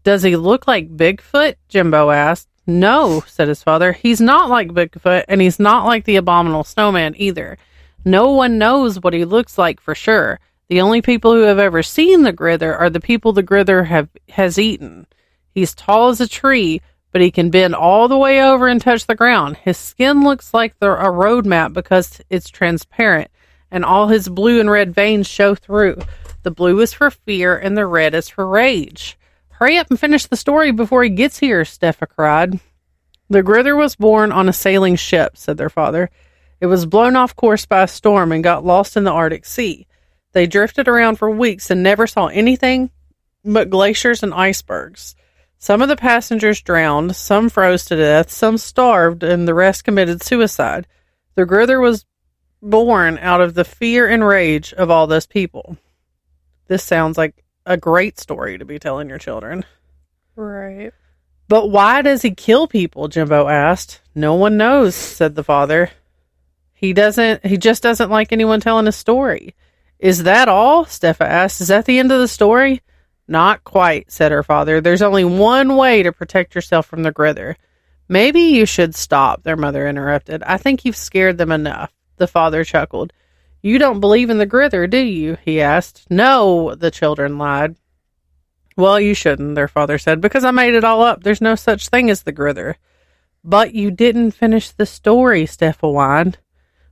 Does he look like Bigfoot? Jimbo asked. No, said his father. He's not like Bigfoot, and he's not like the abominable snowman either. No one knows what he looks like for sure. The only people who have ever seen the Grither are the people the Grither has eaten. He's tall as a tree, but he can bend all the way over and touch the ground. His skin looks like a road map because it's transparent, and all his blue and red veins show through. The blue is for fear, and the red is for rage. Hurry up and finish the story before he gets here, Steffa cried. The Grither was born on a sailing ship, said their father. It was blown off course by a storm and got lost in the Arctic Sea. They drifted around for weeks and never saw anything but glaciers and icebergs. Some of the passengers drowned, some froze to death, some starved, and the rest committed suicide. The Grither was born out of the fear and rage of all those people. This sounds like a great story to be telling your children. Right. But why does he kill people? Jimbo asked. No one knows, said the father. He just doesn't like anyone telling his story. Is that all? Steffa asked. Is that the end of the story? Not quite, said her father. There's only one way to protect yourself from the Grither. Maybe you should stop, their mother interrupted. I think you've scared them enough. The father chuckled. You don't believe in the Grither, do you? He asked. No, the children lied. Well, you shouldn't, their father said, because I made it all up. There's no such thing as the Grither. But you didn't finish the story, Steffa whined.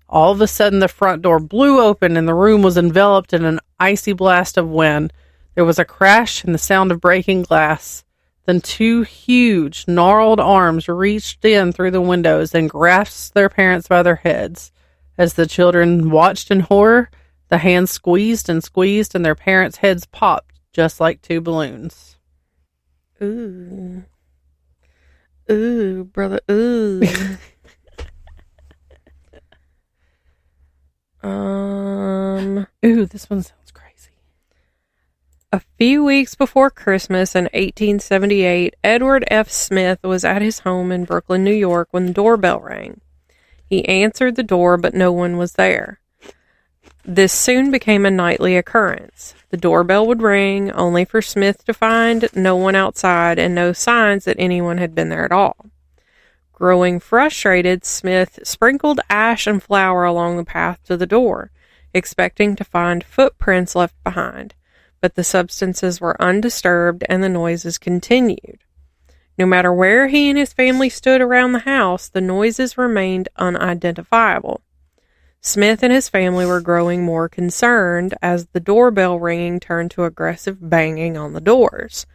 All of a sudden, the front door blew open and the room was enveloped in an icy blast of wind. There was a crash and the sound of breaking glass. Then two huge, gnarled arms reached in through the windows and grasped their parents by their heads. As the children watched in horror, the hands squeezed and their parents' heads popped, just like two balloons. Ooh. Ooh, brother, ooh. Ooh, this one sounds crazy. A few weeks before Christmas in 1878, Edward F. Smith was at his home in Brooklyn, New York, when the doorbell rang. He answered the door, but no one was there. This soon became a nightly occurrence. The doorbell would ring, only for Smith to find no one outside and no signs that anyone had been there at all. Growing frustrated, Smith sprinkled ash and flour along the path to the door, expecting to find footprints left behind, but the substances were undisturbed and the noises continued. No matter where he and his family stood around the house, the noises remained unidentifiable. Smith and his family were growing more concerned as the doorbell ringing turned to aggressive banging on the doors.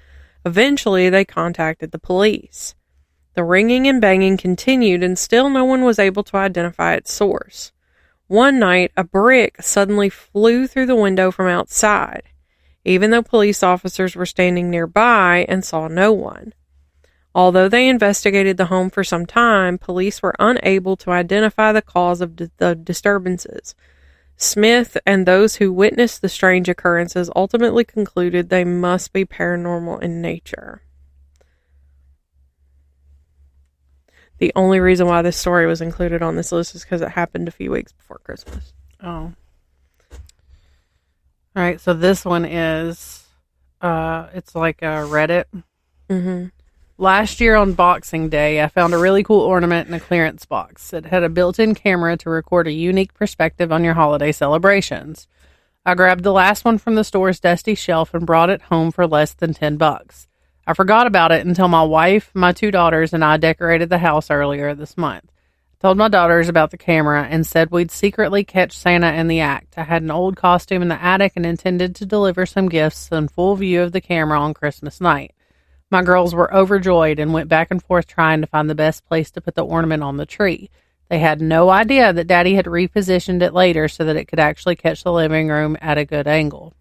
Eventually, they contacted the police. The ringing and banging continued, and still no one was able to identify its source. One night, a brick suddenly flew through the window from outside, even though police officers were standing nearby and saw no one. Although they investigated the home for some time, police were unable to identify the cause of the disturbances. Smith and those who witnessed the strange occurrences ultimately concluded they must be paranormal in nature. The only reason why this story was included on this list is because it happened a few weeks before Christmas. Oh. All right, so this one is, it's like a Reddit. Mm-hmm. Last year on Boxing Day, I found a really cool ornament in a clearance box. It had a built-in camera to record a unique perspective on your holiday celebrations. I grabbed the last one from the store's dusty shelf and brought it home for less than $10. I forgot about it until my wife, my 2 daughters, and I decorated the house earlier this month. I told my daughters about the camera and said we'd secretly catch Santa in the act. I had an old costume in the attic and intended to deliver some gifts in full view of the camera on Christmas night. My girls were overjoyed and went back and forth trying to find the best place to put the ornament on the tree. They had no idea that Daddy had repositioned it later so that it could actually catch the living room at a good angle.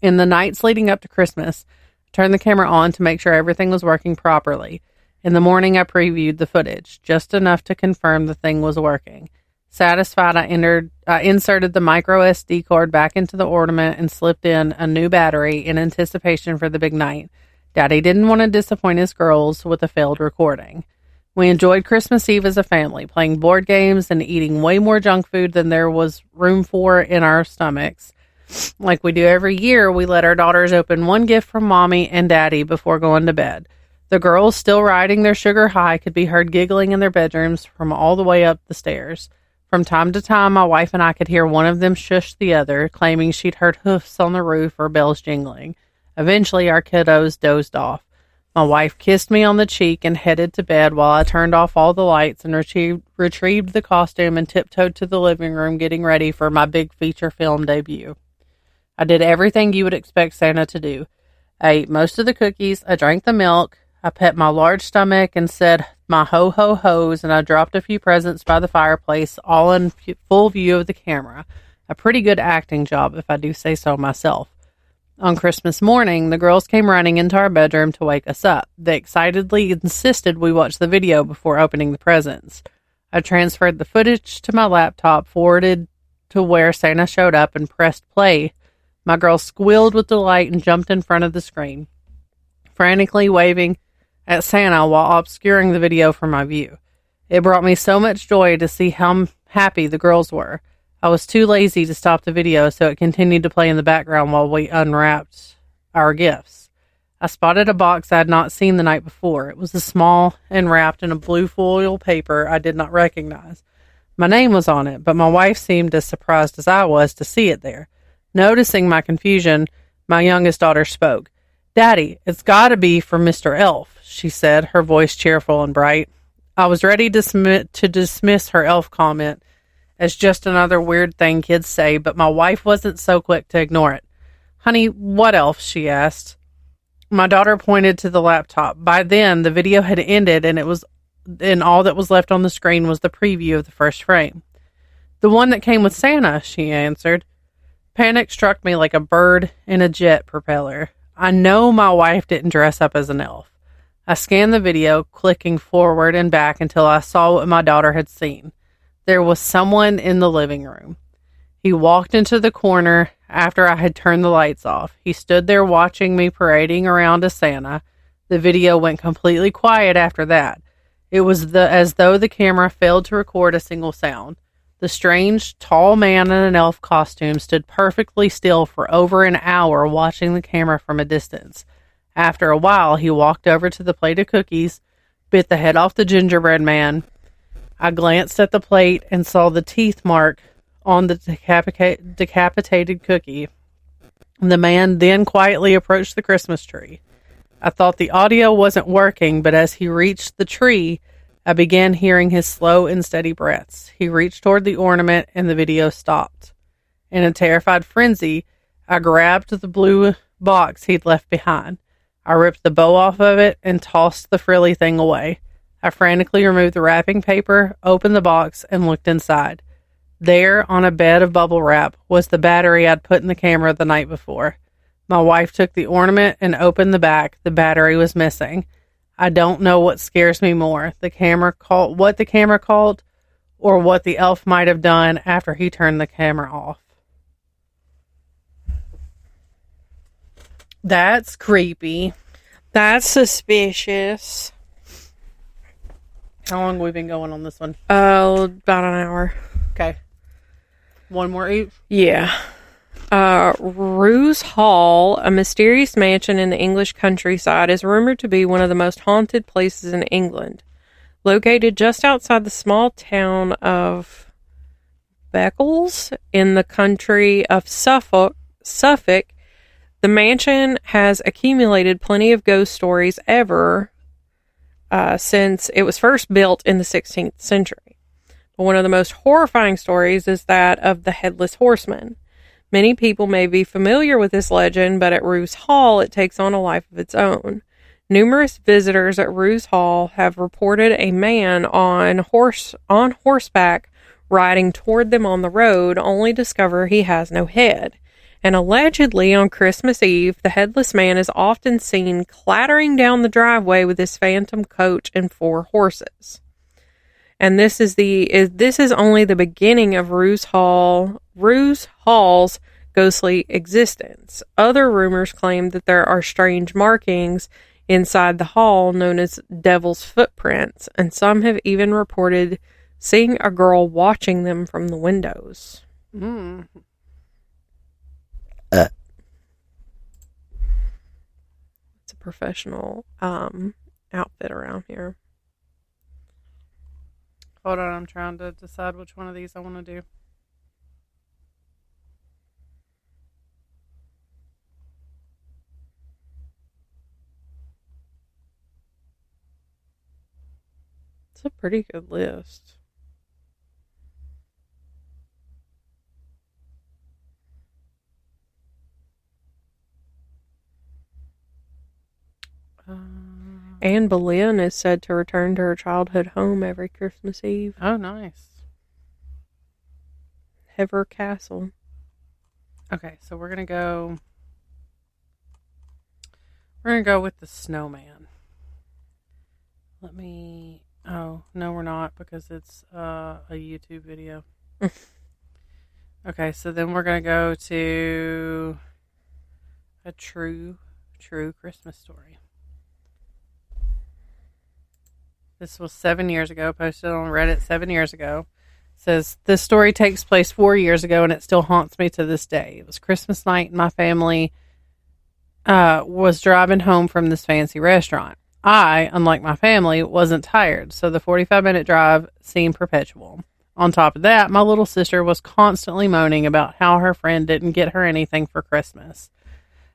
In the nights leading up to Christmas, I turned the camera on to make sure everything was working properly. In the morning, I previewed the footage, just enough to confirm the thing was working. Satisfied, I inserted the micro SD card back into the ornament and slipped in a new battery in anticipation for the big night. Daddy didn't want to disappoint his girls with a failed recording. We enjoyed Christmas Eve as a family, playing board games and eating way more junk food than there was room for in our stomachs. Like we do every year, we let our daughters open one gift from Mommy and Daddy before going to bed. The girls, still riding their sugar high, could be heard giggling in their bedrooms from all the way up the stairs. From time to time, my wife and I could hear one of them shush the other, claiming she'd heard hoofs on the roof or bells jingling. Eventually, our kiddos dozed off. My wife kissed me on the cheek and headed to bed while I turned off all the lights and retrieved the costume and tiptoed to the living room getting ready for my big feature film debut. I did everything you would expect Santa to do. I ate most of the cookies, I drank the milk, I pet my large stomach and said my ho-ho-hos, and I dropped a few presents by the fireplace, all in full view of the camera. A pretty good acting job, if I do say so myself. On Christmas morning, the girls came running into our bedroom to wake us up. They excitedly insisted we watch the video before opening the presents. I transferred the footage to my laptop, forwarded to where Santa showed up, and pressed play. My girls squealed with delight and jumped in front of the screen, frantically waving at Santa while obscuring the video from my view. It brought me so much joy to see how happy the girls were. I was too lazy to stop the video, so it continued to play in the background while we unwrapped our gifts. I spotted a box I had not seen the night before. It was small and wrapped in a blue foil paper I did not recognize. My name was on it, but my wife seemed as surprised as I was to see it there. Noticing my confusion, my youngest daughter spoke. "Daddy, it's got to be for Mr. Elf," she said, her voice cheerful and bright. I was ready to dismiss her elf comment as just another weird thing kids say, but my wife wasn't so quick to ignore it. "Honey, what elf?" she asked. My daughter pointed to the laptop. By then, the video had ended, and all that was left on the screen was the preview of the first frame. "The one that came with Santa," she answered. Panic struck me like a bird in a jet propeller. I know my wife didn't dress up as an elf. I scanned the video, clicking forward and back until I saw what my daughter had seen. There was someone in the living room. He walked into the corner after I had turned the lights off. He stood there watching me parading around as Santa. The video went completely quiet after that. It was as though the camera failed to record a single sound. The strange, tall man in an elf costume stood perfectly still for over an hour watching the camera from a distance. After a while, he walked over to the plate of cookies, bit the head off the gingerbread man. I glanced at the plate and saw the teeth mark on the decapitated cookie. The man then quietly approached the Christmas tree. I thought the audio wasn't working, but as he reached the tree, I began hearing his slow and steady breaths. He reached toward the ornament and the video stopped. In a terrified frenzy, I grabbed the blue box he'd left behind. I ripped the bow off of it and tossed the frilly thing away. I frantically removed the wrapping paper, opened the box, and looked inside. There, on a bed of bubble wrap, was the battery I'd put in the camera the night before. My wife took the ornament and opened the back. The battery was missing. I don't know what scares me more, what the camera called, or what the elf might have done after he turned the camera off. That's creepy. That's suspicious. How long have we been going on this one? About an hour. Okay. One more each? Yeah. Roos Hall, a mysterious mansion in the English countryside, is rumored to be one of the most haunted places in England. Located just outside the small town of Beccles in the county of Suffolk, the mansion has accumulated plenty of ghost stories since it was first built in the 16th century. But one of the most horrifying stories is that of the Headless Horseman. Many people may be familiar with this legend, but at Roos Hall it takes on a life of its own. Numerous visitors at Roos Hall have reported a man on horseback riding toward them on the road, only to discover he has no head. And allegedly on Christmas Eve, the headless man is often seen clattering down the driveway with his phantom coach and 4 horses. And this is only the beginning of Roos Hall's ghostly existence. Other rumors claim that there are strange markings inside the hall known as devil's footprints, and some have even reported seeing a girl watching them from the windows. It's a professional outfit around here. Hold on, I'm trying to decide which one of these I want to do. It's a pretty good list. Anne Boleyn is said to return to her childhood home every Christmas Eve. Oh, nice. Hever Castle. Okay, so we're gonna go with the snowman. Oh, no, we're not, because it's a YouTube video. Okay, so then we're gonna go to a true Christmas story. This was 7 years ago, posted on Reddit 7 years ago. It says, this story takes place 4 years ago and it still haunts me to this day. It was Christmas night and my family was driving home from this fancy restaurant. I, unlike my family, wasn't tired, so the 45-minute drive seemed perpetual. On top of that, my little sister was constantly moaning about how her friend didn't get her anything for Christmas.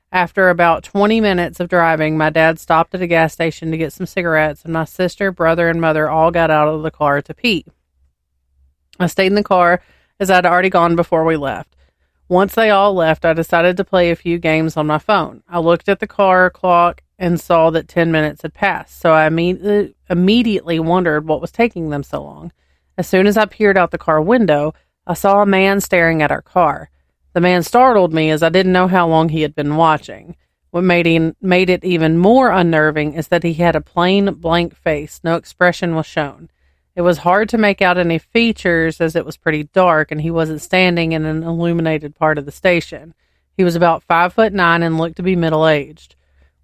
After about 20 minutes of driving, my dad stopped at a gas station to get some cigarettes, and my sister, brother, and mother all got out of the car to pee. I stayed in the car as I'd already gone before we left. Once they all left, I decided to play a few games on my phone. I looked at the car clock and saw that 10 minutes had passed, so I immediately wondered what was taking them so long. As soon as I peered out the car window, I saw a man staring at our car. The man startled me as I didn't know how long he had been watching. What made it even more unnerving is that he had a plain, blank face. No expression was shown. It was hard to make out any features as it was pretty dark and he wasn't standing in an illuminated part of the station. He was about 5'9" and looked to be middle-aged.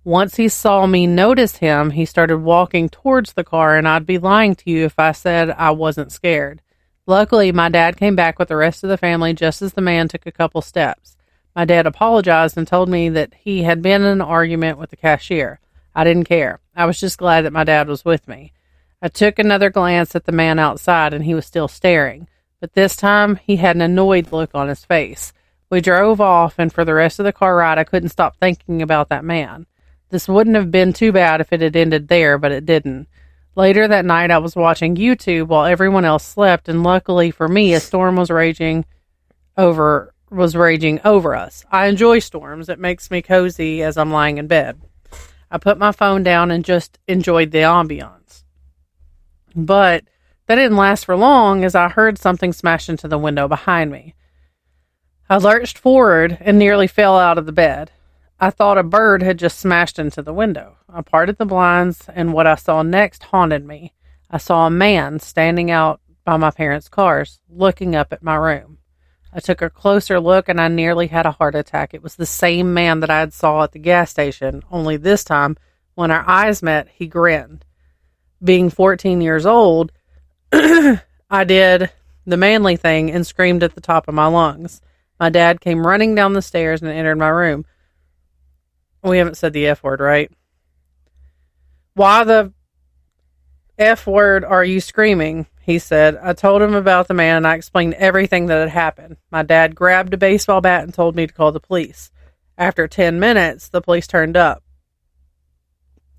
Once he saw me notice him, he started walking towards the car, and I'd be lying to you if I said I wasn't scared. Luckily, my dad came back with the rest of the family just as the man took a couple steps. My dad apologized and told me that he had been in an argument with the cashier. I didn't care. I was just glad that my dad was with me. I took another glance at the man outside, and he was still staring. But this time, he had an annoyed look on his face. We drove off, and for the rest of the car ride, I couldn't stop thinking about that man. This wouldn't have been too bad if it had ended there, but it didn't. Later that night, I was watching YouTube while everyone else slept, and luckily for me, a storm was raging over us. I enjoy storms. It makes me cozy as I'm lying in bed. I put my phone down and just enjoyed the ambiance. But that didn't last for long as I heard something smash into the window behind me. I lurched forward and nearly fell out of the bed. I thought a bird had just smashed into the window. I parted the blinds, and what I saw next haunted me. I saw a man standing out by my parents' cars, looking up at my room. I took a closer look, and I nearly had a heart attack. It was the same man that I had saw at the gas station, only this time, when our eyes met, he grinned. Being 14 years old, I did the manly thing and screamed at the top of my lungs. My dad came running down the stairs and entered my room. We haven't said the F word, right? Why the F word are you screaming? He said. I told him about the man and I explained everything that had happened. My dad grabbed a baseball bat and told me to call the police. After 10 minutes, the police turned up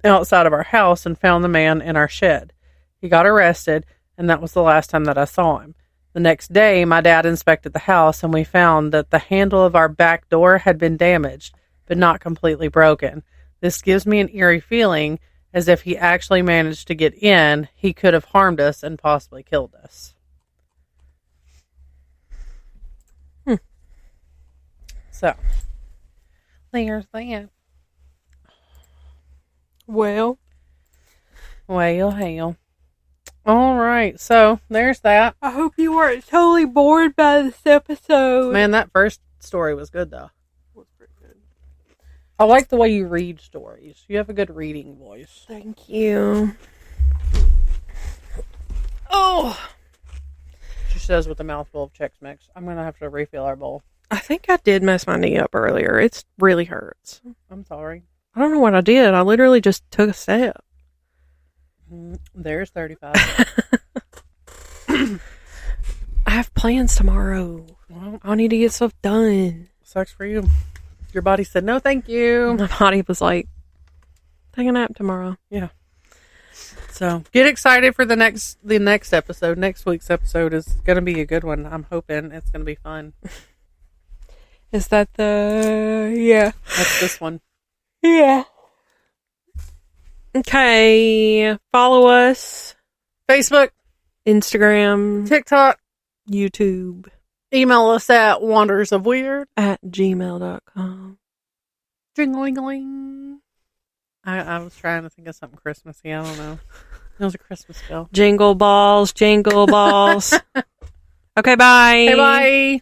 outside of our house and found the man in our shed. He got arrested, and that was the last time that I saw him. The next day, my dad inspected the house, and we found that the handle of our back door had been damaged, but not completely broken. This gives me an eerie feeling, as if he actually managed to get in, he could have harmed us and possibly killed us. So, there's that. Well, hell. All right, so there's that. I hope you weren't totally bored by this episode. Man, that first story was good, though. I like the way you read stories. You have a good reading voice. Thank you. Oh. She says with a mouthful of Chex Mix. I'm going to have to refill our bowl. I think I did mess my knee up earlier. It really hurts. I'm sorry. I don't know what I did. I literally just took a step. There's 35. I have plans tomorrow. Well, I need to get stuff done. Sucks for you. Your body said, no, thank you. My body was like, take a nap tomorrow. Yeah. So get excited for the next episode. Next week's episode is going to be a good one. I'm hoping it's going to be fun. Is that yeah. That's this one. Yeah. Okay. Follow us. Facebook. Instagram. TikTok. YouTube. Email us at wandersofweird@gmail.com. Jingling. I was trying to think of something Christmassy. I don't know. It was a Christmas spell. Jingle balls. Okay, bye. Hey, bye.